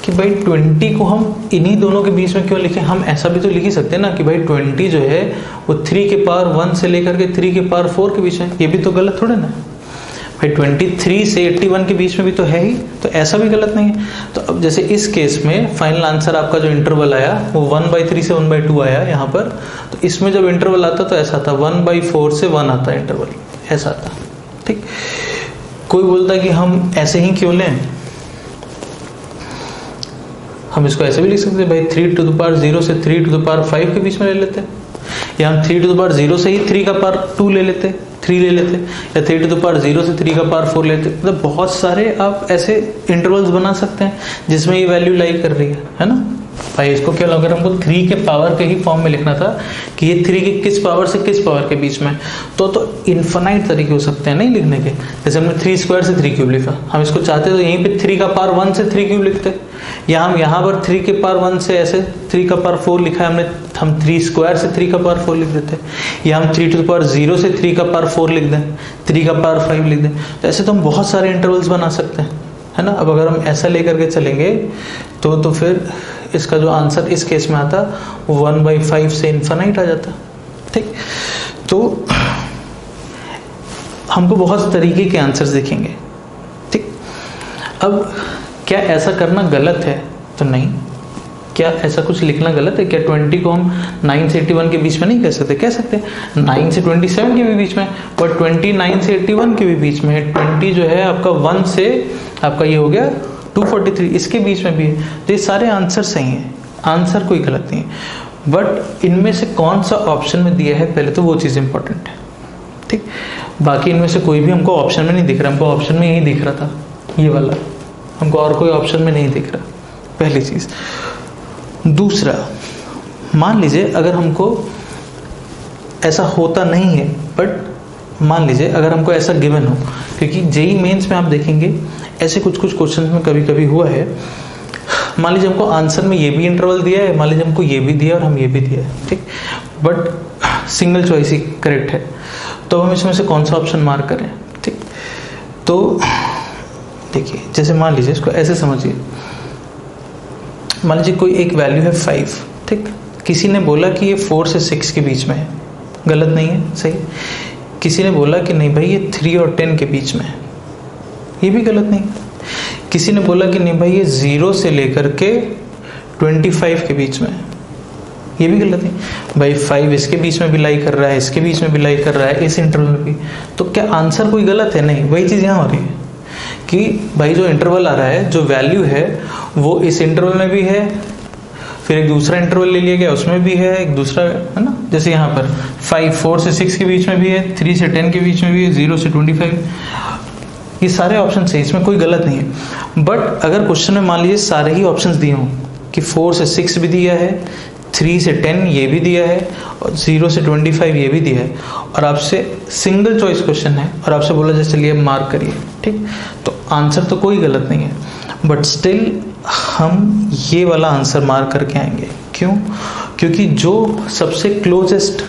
कि भाई 20 को हम इन्हीं दोनों के बीच में क्यों लिखें, हम ऐसा भी तो लिख ही सकते हैं ना कि भाई 20 जो है वो 3 के पावर 1 से लेकर के 3 के पावर 4 के बीच है। ये भी तो गलत थोड़े ना भाई, 23 से 81 के बीच में भी तो है ही, तो ऐसा भी गलत नहीं है। तो अब जैसे इस केस में फाइनल आंसर आपका जो इंटरवल आया वो 1/3 से 1/2 आया यहाँ पर, तो इसमें जब इंटरवल आता तो ऐसा था 1/4 से 1 आता इंटरवल, ऐसा आता। ठीक, कोई बोलता कि हम ऐसे ही क्यों लें, हम इसको ऐसे भी लिख सकते हैं भाई 3 टू द पावर 0 से 3 टू द पावर 5 के बीच में ले लेते हैं, या हम 3 टू द पावर 0 से ही 3 का पावर 2 ले लेते, 3 ले लेते, या 3 टू द पावर 0 से 3 का पावर 4 लेते। मतलब बहुत सारे आप ऐसे इंटरवल्स बना सकते हैं जिसमें ये वैल्यू लाई कर रही है ना। भाई इसको क्या, अगर हमको 3 के पावर के ही फॉर्म में लिखना था कि ये 3 के किस पावर से किस पावर के बीच में, तो इन्फिनाइट तरीके हो सकते हैं नहीं लिखने के। जैसे हमने 3 स्क्वायर से 3 क्यूब लिखा, हम इसको चाहते तो यहीं पे 3 का पावर 1 से 3 क्यूब लिखते, या हम यहाँ पर 3 के पावर 1 से ऐसे 3 का पावर 4 लिखा है हमने, हम 3 स्क्वायर से 3 का पावर 4 लिख देते, या हम 3 टू द पावर 0 से 3 का पावर 4 लिख दें, 3 का पावर 5 लिख दें। तो ऐसे तो हम बहुत सारे इंटरवल्स बना सकते हैं, है ना। अब अगर हम ऐसा लेकर के चलेंगे तो फिर इसका जो आंसर इस केस में आता वो 1/5 से इन्फिनाइट आ जाता, ठीक। तो हमको बहुत तरीके के आंसर्स दिखेंगे, ठीक। अब क्या ऐसा करना गलत है? तो नहीं। क्या ऐसा कुछ लिखना गलत है? क्या 20 को हम 9 से 81 के बीच में नहीं कह सकते? कह सकते हैं 9 से 27 के भी बीच में, और 29 से 81 के भी बीच में है। 20 जो है आपका 1 से आपका ये हो गया 243, इसके बीच में भी है। तो ये सारे आंसर सही हैं, आंसर कोई गलत नहीं है। बट इनमें से कौन सा ऑप्शन में दिया है पहले तो वो चीज़ इंपॉर्टेंट है, ठीक। बाकी इनमें से कोई भी हमको ऑप्शन में नहीं दिख रहा, हमको ऑप्शन में यही दिख रहा था ये वाला, हमको और कोई ऑप्शन में नहीं दिख रहा, पहली चीज़। दूसरा, मान लीजिए अगर हमको ऐसा होता नहीं है, बट मान लीजिए अगर हमको ऐसा गिवन हो, क्योंकि जेईई मेंस में आप देखेंगे ऐसे कुछ क्वेश्चन में कभी कभी हुआ है, मान लीजिए हमको आंसर में ये भी इंटरवल दिया है, मान लीजिए हमको ये भी दिया और हम ये भी दिया है, ठीक, but single choice he correct है, तो हम इसमें से कौन सा ऑप्शन मार्क करें, ठीक। तो देखिए, जैसे मान लीजिए इसको ऐसे समझिए, मान लीजिए कोई एक वैल्यू है 5, ठीक। किसी ने बोला कि ये 4 से 6 के बीच में है, गलत नहीं है, सही। किसी ने बोला कि नहीं भाई ये 3 और 10 के बीच में है, ये भी गलत नहीं। किसी ने बोला कि नहीं भाई ये 0 से लेकर के 25 के बीच में है, ये भी गलत नहीं। भाई 5 इसके बीच में भी लाई कर रहा है, इसके बीच में भी लाई कर रहा है, इस इंटरवल में भी, तो क्या आंसर कोई गलत है? नहीं। वही चीज़ यहाँ हो रही है कि भाई जो इंटरवल आ रहा है, जो वैल्यू है वो इस इंटरवल में भी है, फिर एक दूसरा इंटरवल ले लिया गया उसमें भी है, एक दूसरा, है ना। जैसे यहाँ पर 4 से 6 के बीच में भी है, 3 से 10 के बीच में भी है, 0 से 25, ये सारे ऑप्शन सही, इसमें कोई गलत नहीं है। बट अगर क्वेश्चन में मान लीजिए सारे ही ऑप्शंस दिए हों कि 4 से 6 भी दिया है, 3 से 10 ये भी दिया है, और 0 से 25 ये भी दिया है, और आपसे सिंगल चॉइस क्वेश्चन है और आपसे बोला जाए चलिए मार्क करिए, ठीक, तो आंसर तो कोई गलत नहीं है, बट स्टिल हम ये वाला आंसर मार्क करके आएंगे। क्यों? क्योंकि जो सबसे क्लोजेस्ट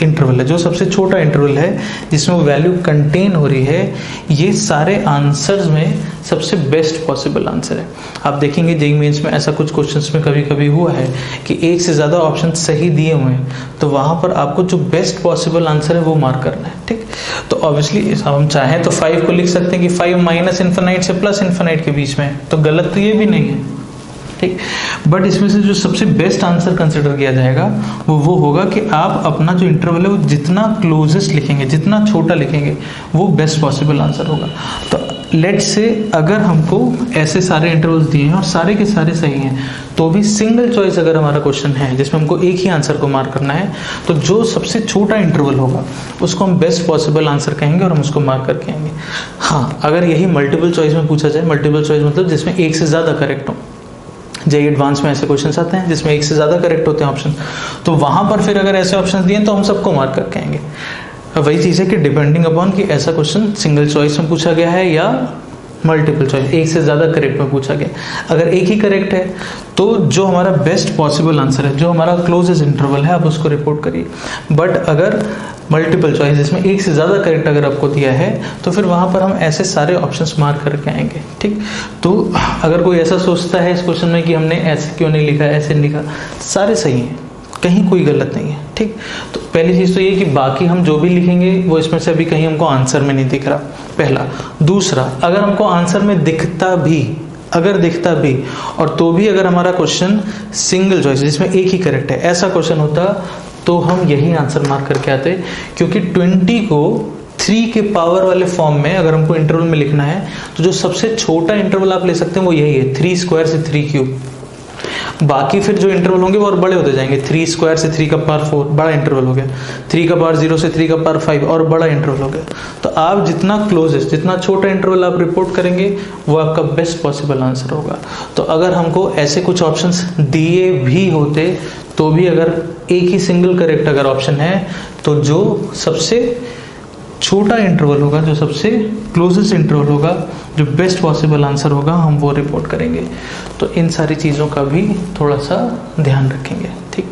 इंटरवल है, जो सबसे छोटा इंटरवल है जिसमें वो वैल्यू कंटेन हो रही है, ये सारे आंसर्स में सबसे बेस्ट पॉसिबल आंसर है। आप देखेंगे जेईई मेंस में ऐसा कुछ क्वेश्चंस में कभी कभी हुआ है कि एक से ज़्यादा ऑप्शन सही दिए हुए हैं, तो वहाँ पर आपको जो बेस्ट पॉसिबल आंसर है वो मार्क करना है, ठीक। तो ऑब्वियसली हम चाहें तो 5 को लिख सकते हैं कि 5 माइनस इन्फिनाइट से प्लस इन्फिनाइट के बीच में, तो गलत तो ये भी नहीं है, ठीक। बट इसमें से जो सबसे बेस्ट आंसर कंसिडर किया जाएगा वो होगा कि आप अपना जो इंटरवल है वो जितना क्लोजेस्ट लिखेंगे, जितना छोटा लिखेंगे, वो बेस्ट पॉसिबल आंसर होगा। तो लेट्स से अगर हमको ऐसे सारे इंटरवल्स दिए हैं और सारे के सारे सही हैं, तो भी सिंगल चॉइस अगर हमारा क्वेश्चन है जिसमें हमको एक ही आंसर को मार्क करना है, तो जो सबसे छोटा इंटरवल होगा उसको हम बेस्ट पॉसिबल आंसर कहेंगे और हम उसको मार्क करके आएंगे। हाँ, अगर यही मल्टीपल चॉइस में पूछा जाए, मल्टीपल चॉइस मतलब जिसमें एक से ज़्यादा करेक्ट हो, जेईई एडवांस में ऐसे क्वेश्चंस आते हैं जिसमें एक से ज़्यादा करेक्ट होते हैं ऑप्शन, तो वहाँ पर फिर अगर ऐसे ऑप्शन दिए तो हम सबको मार्क करके आएंगे। वही चीज़ है कि डिपेंडिंग अपॉन कि ऐसा क्वेश्चन सिंगल चॉइस में पूछा गया है या मल्टीपल चॉइस, एक से ज़्यादा करेक्ट में पूछा गया। अगर एक ही करेक्ट है तो जो हमारा बेस्ट पॉसिबल आंसर है, जो हमारा क्लोजेस्ट इंटरवल है, आप उसको रिपोर्ट करिए। बट अगर मल्टीपल चॉइस जिसमें एक से ज़्यादा करेक्ट अगर आपको दिया है, तो फिर वहाँ पर हम ऐसे सारे ऑप्शंस मार्क करके आएंगे, ठीक। तो अगर कोई ऐसा सोचता है इस क्वेश्चन में कि हमने ऐसे क्यों नहीं लिखा, ऐसे नहीं लिखा, सारे सही हैं, कहीं कोई गलत नहीं है, ठीक। तो पहली चीज़ तो ये कि बाकी हम जो भी लिखेंगे वो इसमें से अभी कहीं हमको आंसर में नहीं दिख रहा, पहला। दूसरा, अगर हमको आंसर में दिखता भी, अगर दिखता भी और तो भी अगर हमारा क्वेश्चन सिंगल चॉइस जिसमें एक ही करेक्ट है, ऐसा क्वेश्चन होता तो हम यही आंसर मार्क करके आते, क्योंकि 20 को 3 के पावर वाले फॉर्म में अगर हमको इंटरवल में लिखना है तो जो सबसे छोटा इंटरवल आप ले सकते हैं वो यही है, 3 स्क्वायर से 3 क्यूब। बाकी फिर जो इंटरवल होंगे वो और बड़े होते जाएंगे, 3 स्क्वायर से 3 का पावर 4 बड़ा इंटरवल हो गया, 3 का पावर 0 से 3 का पावर 5 और बड़ा इंटरवल हो गया। तो आप जितना क्लोजेस्ट, जितना छोटा इंटरवल आप रिपोर्ट करेंगे वो आपका बेस्ट पॉसिबल आंसर होगा। तो अगर हमको ऐसे कुछ ऑप्शंस दिए भी होते तो भी अगर एक ही सिंगल करेक्ट अगर ऑप्शन है तो जो सबसे छोटा इंटरवल होगा, जो सबसे क्लोजेस्ट इंटरवल होगा, जो बेस्ट पॉसिबल आंसर होगा, हम वो रिपोर्ट करेंगे। तो इन सारी चीज़ों का भी थोड़ा सा ध्यान रखेंगे। ठीक,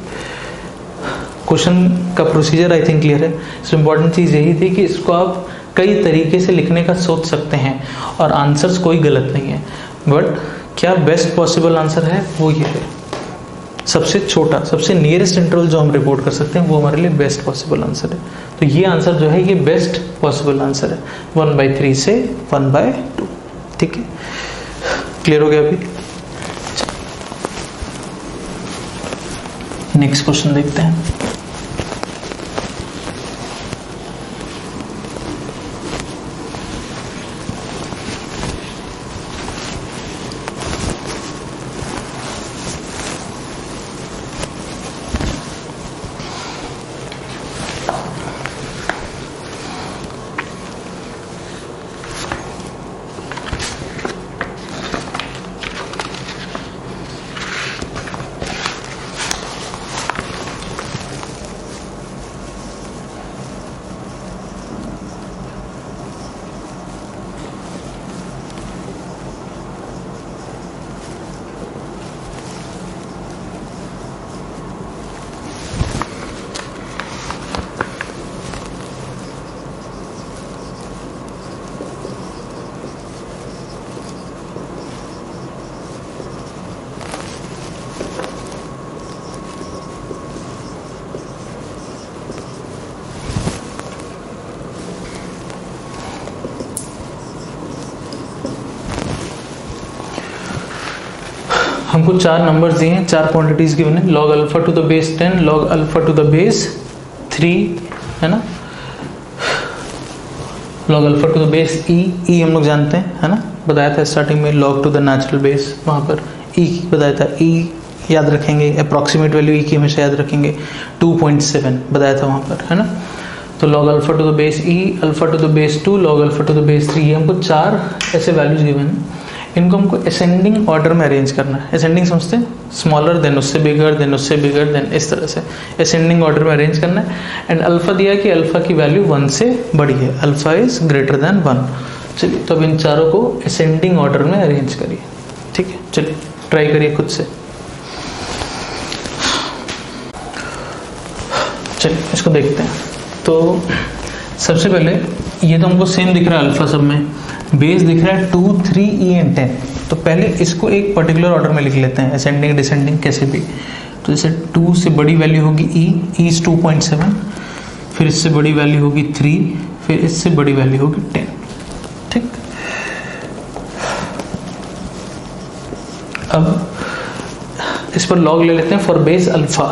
क्वेश्चन का प्रोसीजर आई थिंक क्लियर है। इसमें इम्पॉर्टेंट चीज़ यही थी कि इसको आप कई तरीके से लिखने का सोच सकते हैं और आंसर्स कोई गलत नहीं है, बट क्या बेस्ट पॉसिबल आंसर है वो ये है, सबसे छोटा, सबसे नियरेस्ट इंटरवल जो हम रिपोर्ट कर सकते हैं वो हमारे लिए बेस्ट पॉसिबल आंसर है। तो ये आंसर जो है ये बेस्ट पॉसिबल आंसर है, 1/3 से 1/2। ठीक है, क्लियर हो गया अभी? नेक्स्ट क्वेश्चन देखते हैं। हमको 4 नंबर्स दिए हैं, 4 क्वांटिटीज गिवन है, log alpha to the base 10, log alpha to the base 3, है ना, log alpha to the base E हम लोग जानते हैं, है ना, बताया था स्टार्टिंग में, log to the natural base, वहाँ पर ई बताया था, ई याद रखेंगे, अप्रॉक्सीमेट वैल्यू ई की हमेशा याद रखेंगे, 2.7 बताया था वहाँ पर, है ना। तो log alpha to the base E, alpha to the base 2, log alpha to the base 3, ये हमको 4 ऐसे वैल्यूज गिवन है। इनको हमको असेंडिंग ऑर्डर में अरेंज करना है। असेंडिंग समझते हैं, स्मॉलर देन उससे बिगर, देन उससे बिगर, देन इस तरह से असेंडिंग ऑर्डर में अरेंज करना है। एंड अल्फा दिया कि अल्फा की वैल्यू 1 से बड़ी है, अल्फा इज ग्रेटर देन 1। चलिए, तो अब इन चारों को असेंडिंग ऑर्डर में अरेंज करिए। ठीक है, चलिए ट्राई करिए खुद से। चलिए इसको देखते हैं। तो सबसे पहले ये तो हमको सेम दिख रहा है, अल्फा सब में बेस दिख रहा है 2, 3, E एंड 10। तो पहले इसको एक पर्टिकुलर ऑर्डर में लिख लेते हैं, असेंडिंग डिसेंडिंग कैसे भी। तो जैसे 2 से बड़ी वैल्यू होगी ई इज 2.7, फिर इससे बड़ी वैल्यू होगी 3, फिर इससे बड़ी वैल्यू होगी 10। ठीक, अब इस पर लॉग ले लेते हैं फॉर बेस अल्फा।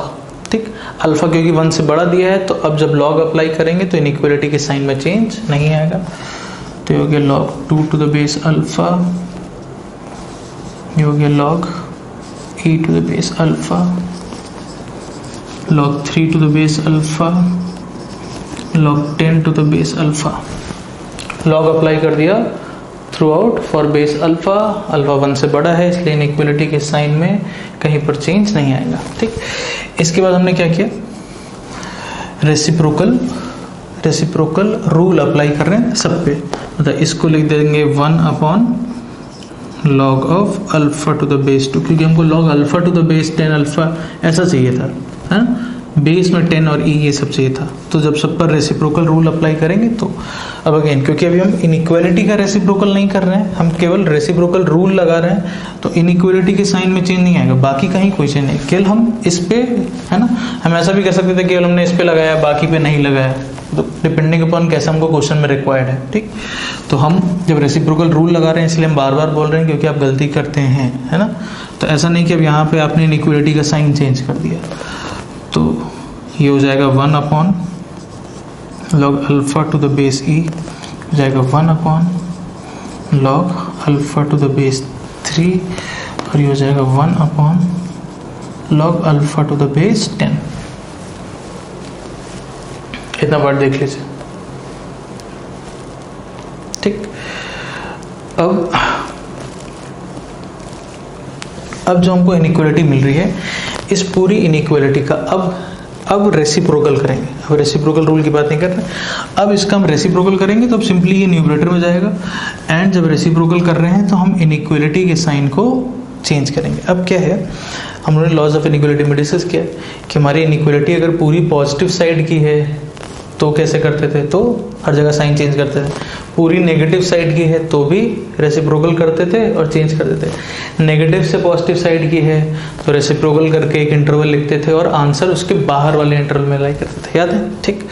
ठीक, अल्फा क्योंकि 1 से बड़ा दिया है, तो अब जब लॉग अप्लाई करेंगे तो इनइक्वालिटी के साइन में चेंज नहीं आएगा। तो ये हो गया log 2 to the base alpha, ये हो गया log e to the base alpha, log 3 to the base alpha, log 10 to the base alpha. Log apply कर दिया throughout for base alpha. Alpha 1 से बड़ा है इसलिए इनइक्वालिटी के साइन में कहीं पर चेंज नहीं आएगा। ठीक, इसके बाद हमने क्या किया, रेसिप्रोकल रूल अप्लाई कर रहे हैं सब पे। मतलब इसको लिख देंगे 1 log of alpha to the base 2, क्योंकि हमको log alpha to the base 10 alpha ऐसा चाहिए था, है ना, बेस में 10 और ई ये सब चाहिए था। तो जब सब पर रेसिप्रोकल रूल अप्लाई करेंगे तो अब अगेन क्योंकि अभी हम इनइक्वालिटी का रेसिप्रोकल नहीं कर रहे हैं, हम केवल रेसिप्रोकल रूल लगा रहे हैं, तो इनइक्वालिटी के साइन में चेंज नहीं आएगा, बाकी कहीं कोई चेंज नहीं। केवल हम इस पे, है ना, हम ऐसा भी कर सकते थे केवल हमने इस पे लगाया बाकी पे नहीं लगाया, तो डिपेंडिंग अपॉन कैसा हमको क्वेश्चन में रिक्वायर्ड है। ठीक, तो हम जब रेसिप्रोकल रूल लगा रहे हैं इसलिए हम बार बार बोल रहे हैं क्योंकि आप गलती करते हैं, है ना। तो ऐसा नहीं कि अब यहाँ पे आपने इनइक्वालिटी का साइन चेंज कर दिया। तो ये हो जाएगा 1 log alpha to the base E, हो जाएगा 1 log alpha to the base 3, और ये हो जाएगा 1 log alpha to the base 10। इतना पार्ट देख लीजिए। ठीक, अब जो हमको इनइक्वालिटी मिल रही है, इस पूरी इनइक्वालिटी का अब रेसिप्रोकल करेंगे। अब रेसिप्रोकल रूल की बात नहीं कर रहे, अब इसका हम रेसिप्रोकल करेंगे तो अब सिंपली ये न्यूमरेटर में जाएगा। एंड जब रेसिप्रोकल कर रहे हैं तो हम इनइक्वालिटी के साइन को चेंज करेंगे। अब क्या है, हमने लॉज ऑफ इनइक्वालिटी में डिस्कस किया कि हमारी इनइक्वालिटी अगर पूरी पॉजिटिव साइड की है तो कैसे करते थे, तो हर जगह साइन चेंज करते थे। पूरी नेगेटिव साइड की है तो भी रेसिप्रोकल करते थे और चेंज करते थे। नेगेटिव से पॉजिटिव साइड की है तो रेसिप्रोकल करके एक इंटरवल लिखते थे और आंसर उसके बाहर वाले इंटरवल में अप्लाई करते थे, याद है। ठीक,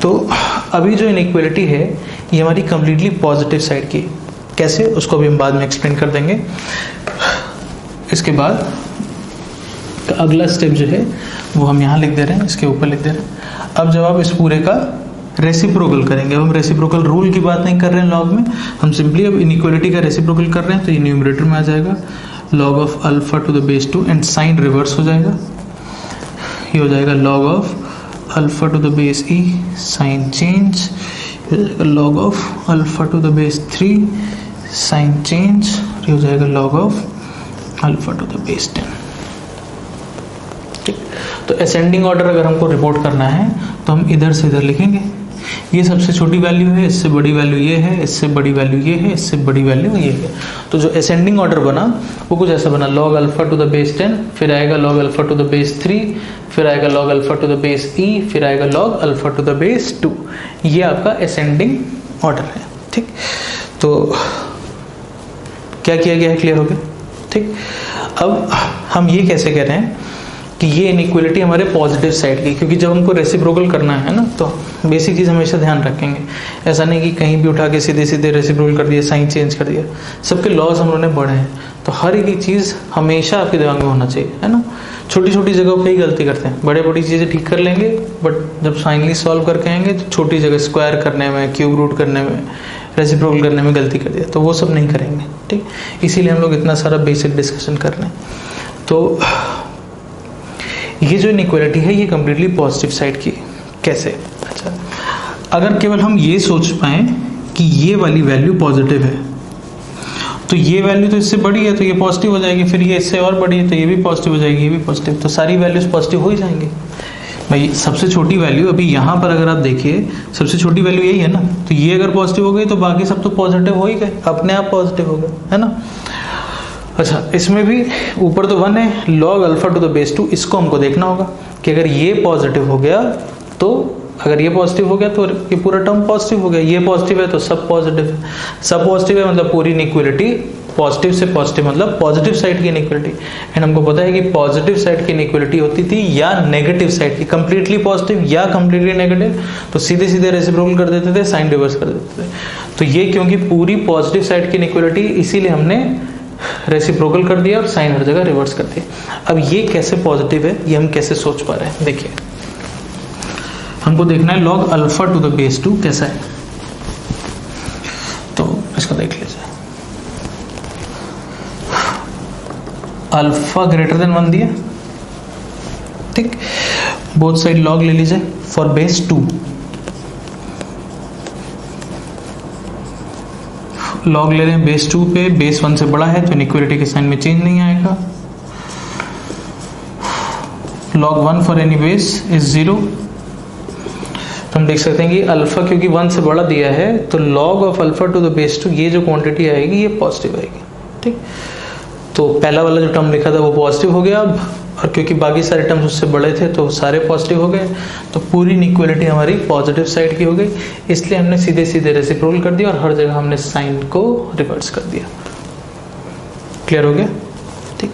तो अभी जो इनइक्वालिटी है ये हमारी कंप्लीटली पॉजिटिव साइड की, कैसे उसको भी हम बाद में एक्सप्लेन कर देंगे। इसके बाद अगला स्टेप जो है वो हम यहाँ लिख दे रहे हैं, इसके ऊपर लिख दे रहे हैं। अब जब आप इस पूरे का रेसिप्रोकल करेंगे, अब हम रेसिप्रोकल रूल की बात नहीं कर रहे हैं लॉग में, हम सिंपली अब इनइक्वालिटी का रेसिप्रोकल कर रहे हैं। तो ये न्यूमरेटर में आ जाएगा log of alpha to the base 2 and sign reverse हो जाएगा। ये हो जाएगा log of alpha to the base e sign change, log of alpha to the base 3 sign change, ये हो जाएगा log of alpha to the base 10। ठीक, तो असेंडिंग ऑर्डर अगर हमको रिपोर्ट करना है तो हम इधर से इधर लिखेंगे। ये सबसे छोटी वैल्यू है, इससे बड़ी वैल्यू ये है, इससे बड़ी वैल्यू ये है, इससे बड़ी वैल्यू ये है। तो जो असेंडिंग ऑर्डर बना वो कुछ ऐसा बना, log alpha to the base 10, फिर आएगा log alpha to the base 3, फिर आएगा log alpha to the base e, फिर आएगा log alpha to the base 2। ये आपका असेंडिंग ऑर्डर है। ठीक, तो क्या किया गया है, क्लियर हो गया। ठीक, अब हम ये कैसे कह रहे हैं कि ये इनइक्वालिटी हमारे पॉजिटिव साइड की, क्योंकि जब हमको रेसिप्रोकल करना है ना तो बेसिक चीज़ हमेशा ध्यान रखेंगे। ऐसा नहीं कि कहीं भी उठा के सीधे सीधे रेसिप्रोकल कर दिया, साइन चेंज कर दिया। सबके लॉज हम लोगों ने पढ़े हैं, तो हर एक चीज़ हमेशा आपके दिमाग में होना चाहिए, है ना। छोटी छोटी जगहों पे ही गलती करते हैं, बड़े बड़ी चीज़ें ठीक कर लेंगे, बट जब फाइनली सॉल्व करके आएंगे तो छोटी जगह स्क्वायर करने में, क्यूब रूट करने में, रेसिप्रोकल करने में गलती कर दिया, तो वो सब नहीं करेंगे। ठीक, इसीलिए हम लोग इतना सारा बेसिक डिस्कशन कर रहे हैं। तो ये जो इनइक्वालिटी है ये कम्प्लीटली पॉजिटिव साइड की, कैसे। अच्छा, अगर केवल हम ये सोच पाए कि ये वाली वैल्यू पॉजिटिव है तो ये वैल्यू तो इससे बड़ी है तो ये पॉजिटिव हो जाएगी, फिर ये इससे और बड़ी है तो ये भी पॉजिटिव हो जाएगी, ये भी पॉजिटिव, तो सारी वैल्यूज पॉजिटिव हो ही जाएंगी। भाई सबसे छोटी वैल्यू अभी यहाँ पर अगर आप देखिए, सबसे छोटी वैल्यू यही है ना, तो ये अगर पॉजिटिव हो गई तो बाकी सब तो पॉजिटिव हो ही गए, अपने आप पॉजिटिव हो गए, है ना। अच्छा, इसमें भी ऊपर तो 1 है, log alpha to the base 2, इसको हमको देखना होगा कि अगर ये पॉजिटिव हो गया तो, अगर ये पॉजिटिव हो गया तो ये पूरा टर्म पॉजिटिव हो गया, ये पॉजिटिव है तो सब पॉजिटिव है, सब पॉजिटिव है मतलब पूरी इनइक्वालिटी पॉजिटिव से पॉजिटिव, मतलब पॉजिटिव साइड की इनइक्वालिटी। एंड हमको पता है कि पॉजिटिव साइड की इनइक्वालिटी होती थी या नेगेटिव साइड की, कंप्लीटली पॉजिटिव या कंप्लीटली नेगेटिव, तो सीधे सीधे रेसिप्रोकल कर देते थे, साइन रिवर्स कर देते थे। तो ये क्योंकि पूरी पॉजिटिव साइड की इनइक्वालिटी, इसीलिए हमने रेसिप्रोकल कर दिया और साइन हर जगह रिवर्स कर दिया। अब ये कैसे पॉजिटिव है ये हम कैसे सोच पा रहे हैं, देखिए हमको देखना है log alpha to the base 2 कैसा है, तो इसको देख लीजिए। अल्फा ग्रेटर देन 1 दिया, ठीक, बोथ साइड log ले लीजिए फॉर बेस 2। log ले रहे हैं बेस 2 पे, बेस 1 से बड़ा है तो इनइक्वालिटी के साइन में चेंज नहीं आएगा। log 1 for any base is 0, तो हम देख सकते हैं कि अल्फा क्योंकि 1 से बड़ा दिया है तो log of alpha to the base 2, ये जो क्वांटिटी आएगी ये पॉजिटिव आएगी। ठीक, तो पहला वाला जो टर्म लिखा था वो पॉजिटिव हो गया अब, और क्योंकि बाकी सारे टर्म्स उससे बड़े थे तो सारे पॉजिटिव हो गए, तो पूरी इनइक्वालिटी हमारी पॉजिटिव साइड की हो गई। इसलिए हमने सीधे सीधे रेसिप्रोकल कर दिया और हर जगह हमने साइन को रिवर्स कर दिया। क्लियर हो गया। ठीक,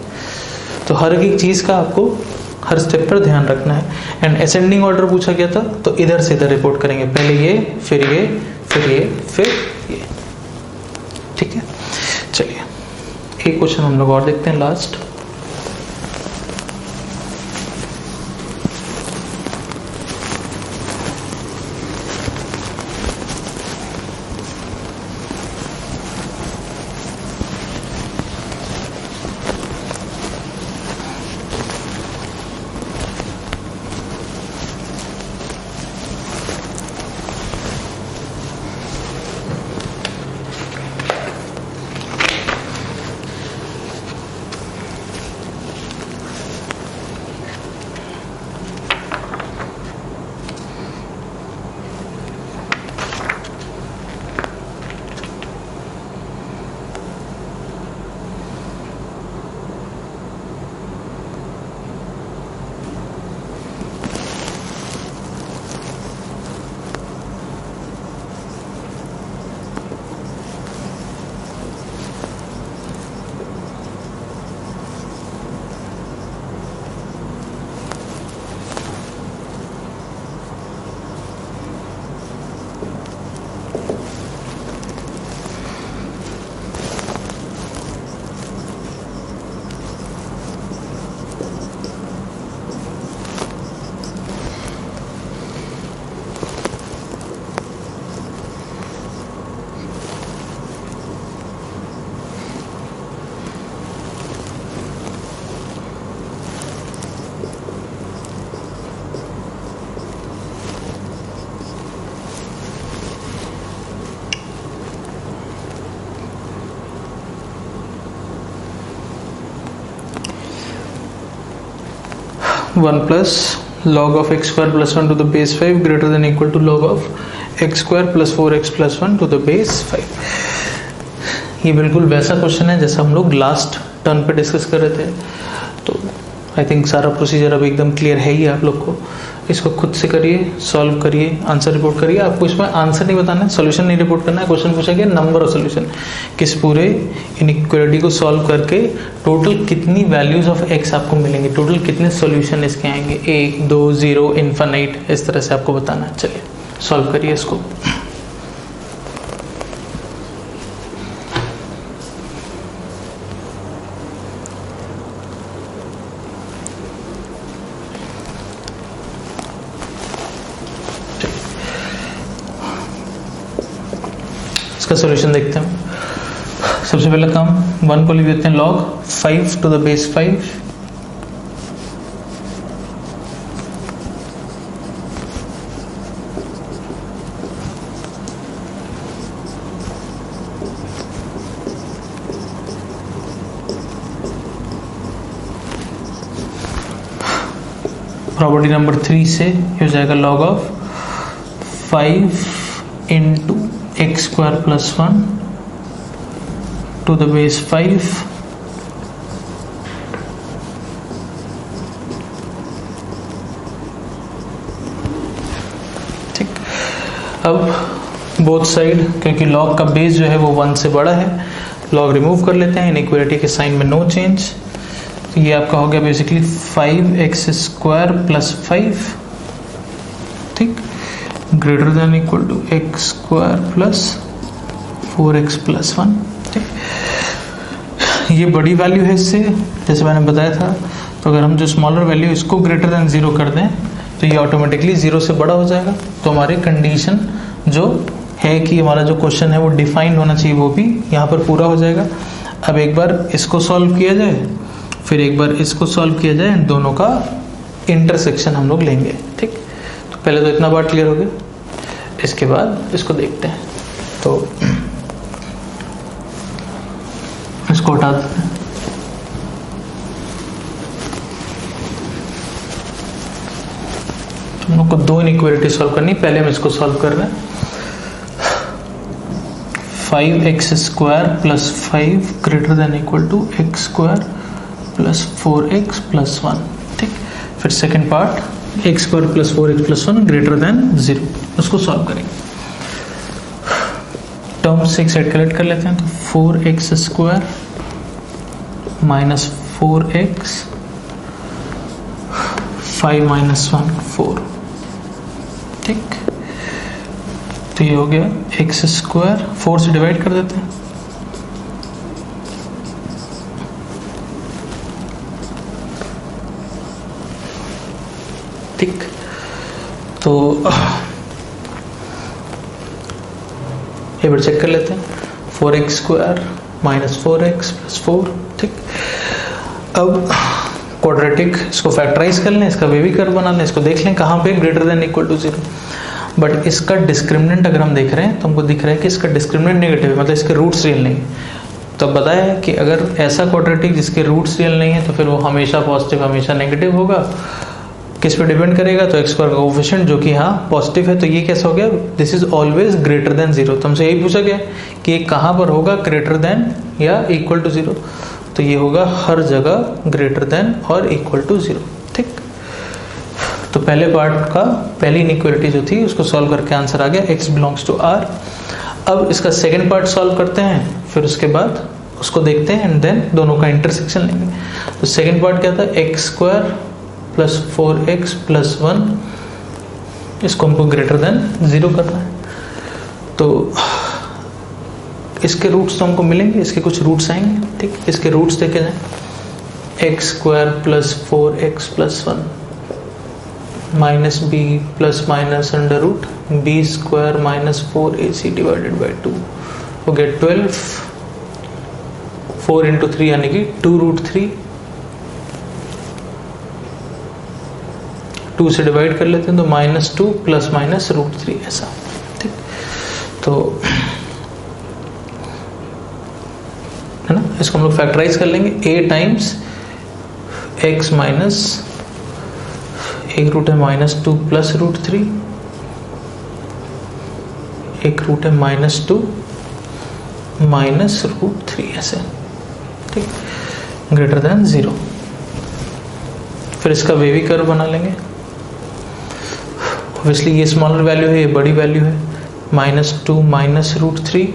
तो हर एक चीज़ का आपको हर स्टेप पर ध्यान रखना है। एंड असेंडिंग ऑर्डर पूछा गया था तो इधर से इधर रिपोर्ट करेंगे, पहले ये, फिर ये, फिर ये, फिर ये। ठीक है, चलिए एक क्वेश्चन हम लोग और देखते हैं last. 1 plus log of x square plus 1 to the base 5 greater than equal to log of x square plus 4x plus 1 to the base 5। ये बिल्कुल वैसा क्वेश्चन है जैसा हम लोग लास्ट टर्न पे डिस्कस कर रहे थे। तो आई थिंक सारा प्रोसीजर अब एकदम क्लियर है ही आप लोग को। इसको खुद से करिए, सॉल्व करिए, आंसर रिपोर्ट करिए। आपको इसमें आंसर नहीं बताना है, सोल्यूशन नहीं रिपोर्ट करना है। क्वेश्चन पूछा गया नंबर ऑफ सोल्यूशन, किस पूरे इनइक्वालिटी को सॉल्व करके टोटल कितनी वैल्यूज ऑफ एक्स आपको मिलेंगे, टोटल कितने सोल्यूशन इसके आएंगे, 1 2 0 इन्फिनिट, इस तरह से आपको बताना है। चलिए सॉल्व करिए इसको। इसका सॉल्यूशन देखते हैं। सबसे पहले काम 1 को लिख देते हैं log 5 to the base 5 property number 3 से हो जाएगा log of 5 into x square plus 1 to the base 5 ठीक। अब बोथ साइड, क्योंकि log का बेस जो है वो 1 से बड़ा है, log रिमूव कर लेते हैं। इनइक्वालिटी के साइन में नो चेंज, तो ये आपका हो गया बेसिकली 5x स्क्वायर प्लस 5 ठीक, greater than equal to x square plus 4x plus 1 ठीक। ये बड़ी वैल्यू है इससे, जैसे मैंने बताया था। तो अगर हम जो स्मॉलर वैल्यू इसको ग्रेटर देन 0 कर दें तो ये ऑटोमेटिकली 0 से बड़ा हो जाएगा। तो हमारी कंडीशन जो है कि हमारा जो क्वेश्चन है वो डिफाइंड होना चाहिए, वो भी यहाँ पर पूरा हो जाएगा। अब एक बार इसको सॉल्व किया जाए, फिर एक बार इसको सॉल्व किया जाए, दोनों का इंटरसेक्शन हम लोग लेंगे ठीक। तो पहले तो इतना बात क्लियर हो गया, इसके बाद इसको देखते हैं। तो इसको हटा देते हैं। हम लोग को 2 इनइक्वालिटी सॉल्व करनी, पहले हम इसको सॉल्व कर रहे हैं। 5x square plus 5 greater than equal to x square plus 4x plus 1 ठीक। फिर second part x square plus 4x plus 1 greater than 0, उसको सॉल्व करेंगे। टर्म से एक साइड कलेक्ट कर लेते हैं। तो 4x square minus 4x 5 minus 1 4 ठीक। तो ये हो गया x स्क्वायर, 4 से डिवाइड कर देते हैं। ठीक, तो एक बार चेक कर लेते हैं। 4x square minus 4x plus 4 ठीक। अब क्वाड्रेटिक इसको फैक्टराइज कर लें, इसका वे भी कर्व बना लें, इसको देख लें कहाँ पे greater than equal to 0। But इसका डिस्क्रिमिनेंट अगर हम देख रहे हैं तो हमको दिख रहा है कि इसका डिस्क्रिमिनेंट नेगेटिव है, मतलब इसके रूट्स रियल नहीं। तो बताया है कि अगर ऐसा क्वाड्रेटिक जिसके रूट्स रियल नहीं है तो फिर वो हमेशा पॉजिटिव हमेशा नेगेटिव होगा। किस पे डिपेंड करेगा? तो एक्स स्क्वायर का कोफिशिएंट जो कि हाँ पॉजिटिव है। तो ये कैसा हो गया? This is always greater than 0। तो हमसे यही पूछा गया कि ये कहाँ पर होगा, ग्रेटर देन या इक्वल टू 0। तो ये होगा हर जगह ग्रेटर देन और इक्वल टू 0 ठीक। तो पहले पार्ट का पहली इनइक्वालिटी जो थी उसको सॉल्व करके आंसर आ गया x बिलोंग्स टू r। अब इसका सेकेंड पार्ट सॉल्व करते हैं, फिर उसके बाद उसको देखते हैं एंड देन दोनों का इंटरसेक्शन लेंगे। तो सेकेंड पार्ट क्या था? X square plus 4x plus 1, इसको हमको ग्रेटर देन 0 करना है। तो इसके रूट्स तो हमको मिलेंगे, इसके कुछ रूट्स आएंगे ठीक। इसके रूट्स देखे जाए, x square plus 4x plus 1 minus b plus minus under root b square minus 4ac divided by 2 हो गया 12। 4 इंटू 3 यानी कि 2√3, 2 से डिवाइड कर लेते हैं तो -2 प्लस माइनस √3 ऐसा ठीक। तो है ना, इसको हम लोग फैक्टराइज कर लेंगे। a टाइम्स x माइनस एक रूट है -2 प्लस √3, एक रूट है -2 माइनस √3 ऐसे, ठीक, ग्रेटर देन 0। फिर इसका वेवी कर्व बना लेंगे। ऑब्वियसली ये स्मॉलर वैल्यू है, ये बड़ी वैल्यू है, -2 माइनस √3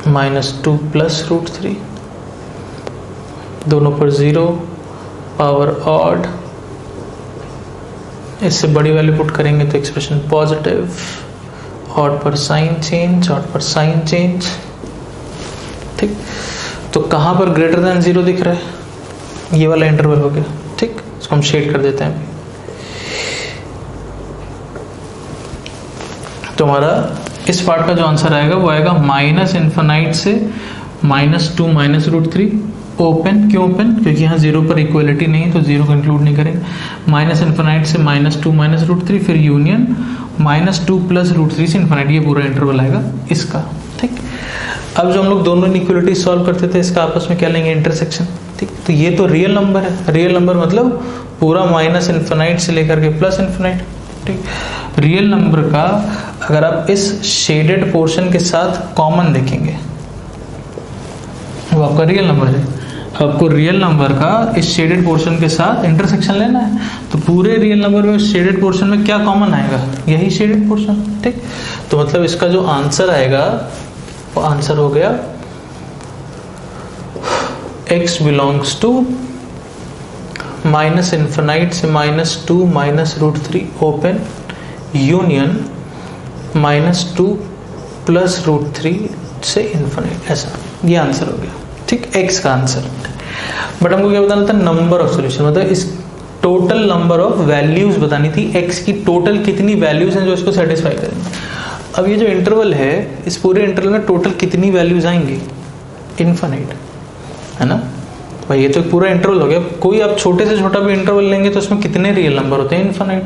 -2 प्लस √3, दोनों पर 0, पावर ऑड, इससे बड़ी वैल्यू पुट करेंगे तो एक्सप्रेशन पॉजिटिव, ऑड पर साइन चेंज, ऑड पर साइन चेंज, ठीक। तो कहाँ पर ग्रेटर देन 0 दिख रहा है? ये वाला इंटरवल हो गया, ठीक। इसको हम शेड कर देते हैं। तो हमारा इस पार्ट का जो आंसर आएगा वो आएगा -∞ से -2 माइनस √3, ओपन। क्यों ओपन? क्योंकि यहाँ 0 पर इक्वलिटी नहीं है तो 0 को इंक्लूड नहीं करेंगे। -∞ से -2 माइनस √3, फिर यूनियन -2 प्लस √3 से इन्फिनिटी, ये पूरा इंटरवल आएगा इसका, ठीक। अब जो हम लोग दोनों इनइक्वलिटी सॉल्व करते थे, इसका आपस में क्या लेंगे? इंटरसेक्शन, ठीक। तो ये तो रियल नंबर है, रियल नंबर मतलब पूरा -∞ से लेकर के +∞, ठीक। रियल नंबर का अगर आप इस शेडेड पोर्शन के साथ कॉमन देखेंगे, वो आपका रियल नंबर है। आपको रियल नंबर का इस शेडेड पोर्शन के साथ इंटरसेक्शन लेना है, तो पूरे रियल नंबर में शेडेड पोर्शन में क्या कॉमन आएगा? यही शेडेड पोर्शन, ठीक। तो मतलब इसका जो आंसर आएगा वो आंसर हो गया x बिलोंग्स टू -∞ से -2 माइनस √3 ओपन, यूनियन -2 प्लस √3 से इन्फिनिट, ऐसा ये आंसर हो गया, ठीक, x का आंसर। बट हमको क्या बताना था? नंबर ऑफ सॉल्यूशन, मतलब इस टोटल नंबर ऑफ वैल्यूज बतानी थी, x की टोटल कितनी वैल्यूज हैं जो इसको सेटिस्फाई करेंगे। अब ये जो इंटरवल है, इस पूरे इंटरवल में टोटल कितनी वैल्यूज आएंगी? इन्फिनिट, है ना भाई। ये तो पूरा इंटरवल हो गया। कोई आप छोटे से छोटा भी इंटरवल लेंगे तो इसमें कितने रियल नंबर होते हैं? इन्फिनिट।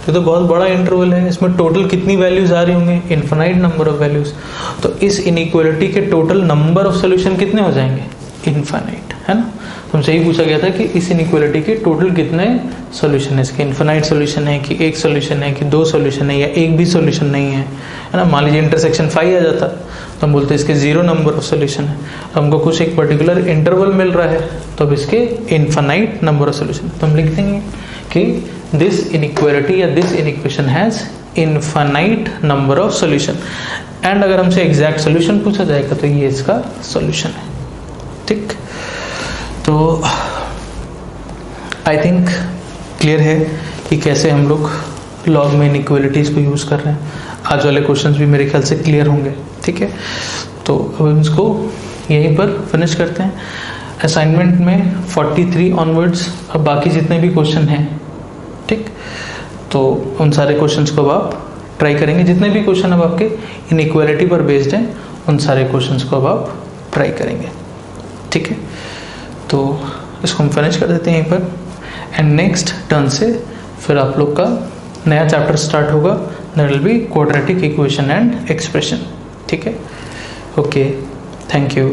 ये तो बहुत बड़ा इंटरवल है, इसमें टोटल कितनी वैल्यूज आ रही होंगी? Infinite number of values. तो इस इनइक्वालिटी के टोटल नंबर ऑफ सॉल्यूशन कितने हो जाएंगे? इन्फिनिट, है ना। तुमसे यही पूछा गया था कि इस इनइक्वालिटी के टोटल कितने सॉल्यूशन है, इसके इन्फिनिट सॉल्यूशन है कि एक सॉल्यूशन है कि दो सॉल्यूशन है या एक भी सॉल्यूशन नहीं है ना। मान लीजिए इंटरसेक्शन 5 आ जाता तो हम बोलते हैं इसके 0 नंबर ऑफ सॉल्यूशन है। हमको कुछ एक पर्टिकुलर इंटरवल मिल रहा है तो अब इसके इन्फिनिट नंबर ऑफ सॉल्यूशन, तो हम लिख देंगे कि दिस इनइक्वालिटी या this inequation has infinite number of solution. And अगर हमसे एग्जैक्ट सॉल्यूशन पूछा जाएगा तो ये इसका सॉल्यूशन है, ठीक। तो आई थिंक क्लियर है कि कैसे हम लोग लॉग में इनइक्वालिटीज़ को यूज़ कर रहे हैं। आज वाले क्वेश्चंस भी मेरे ख्याल से क्लियर होंगे, ठीक है। तो अब हम इसको यहीं पर फिनिश करते हैं। असाइनमेंट में 43 ऑनवर्ड्स अब बाकी जितने भी क्वेश्चन हैं, ठीक, तो उन सारे क्वेश्चंस को अब आप ट्राई करेंगे। जितने भी क्वेश्चन अब आपके इनइक्वालिटी पर बेस्ड हैं उन सारे क्वेश्चंस को अब आप ट्राई करेंगे, ठीक है। तो इसको हम फिनिश कर देते हैं यहीं पर। एंड नेक्स्ट टर्न से फिर आप लोग का नया चैप्टर स्टार्ट होगा, that will be quadratic equation and expression, ठीक है। Okay, thank you.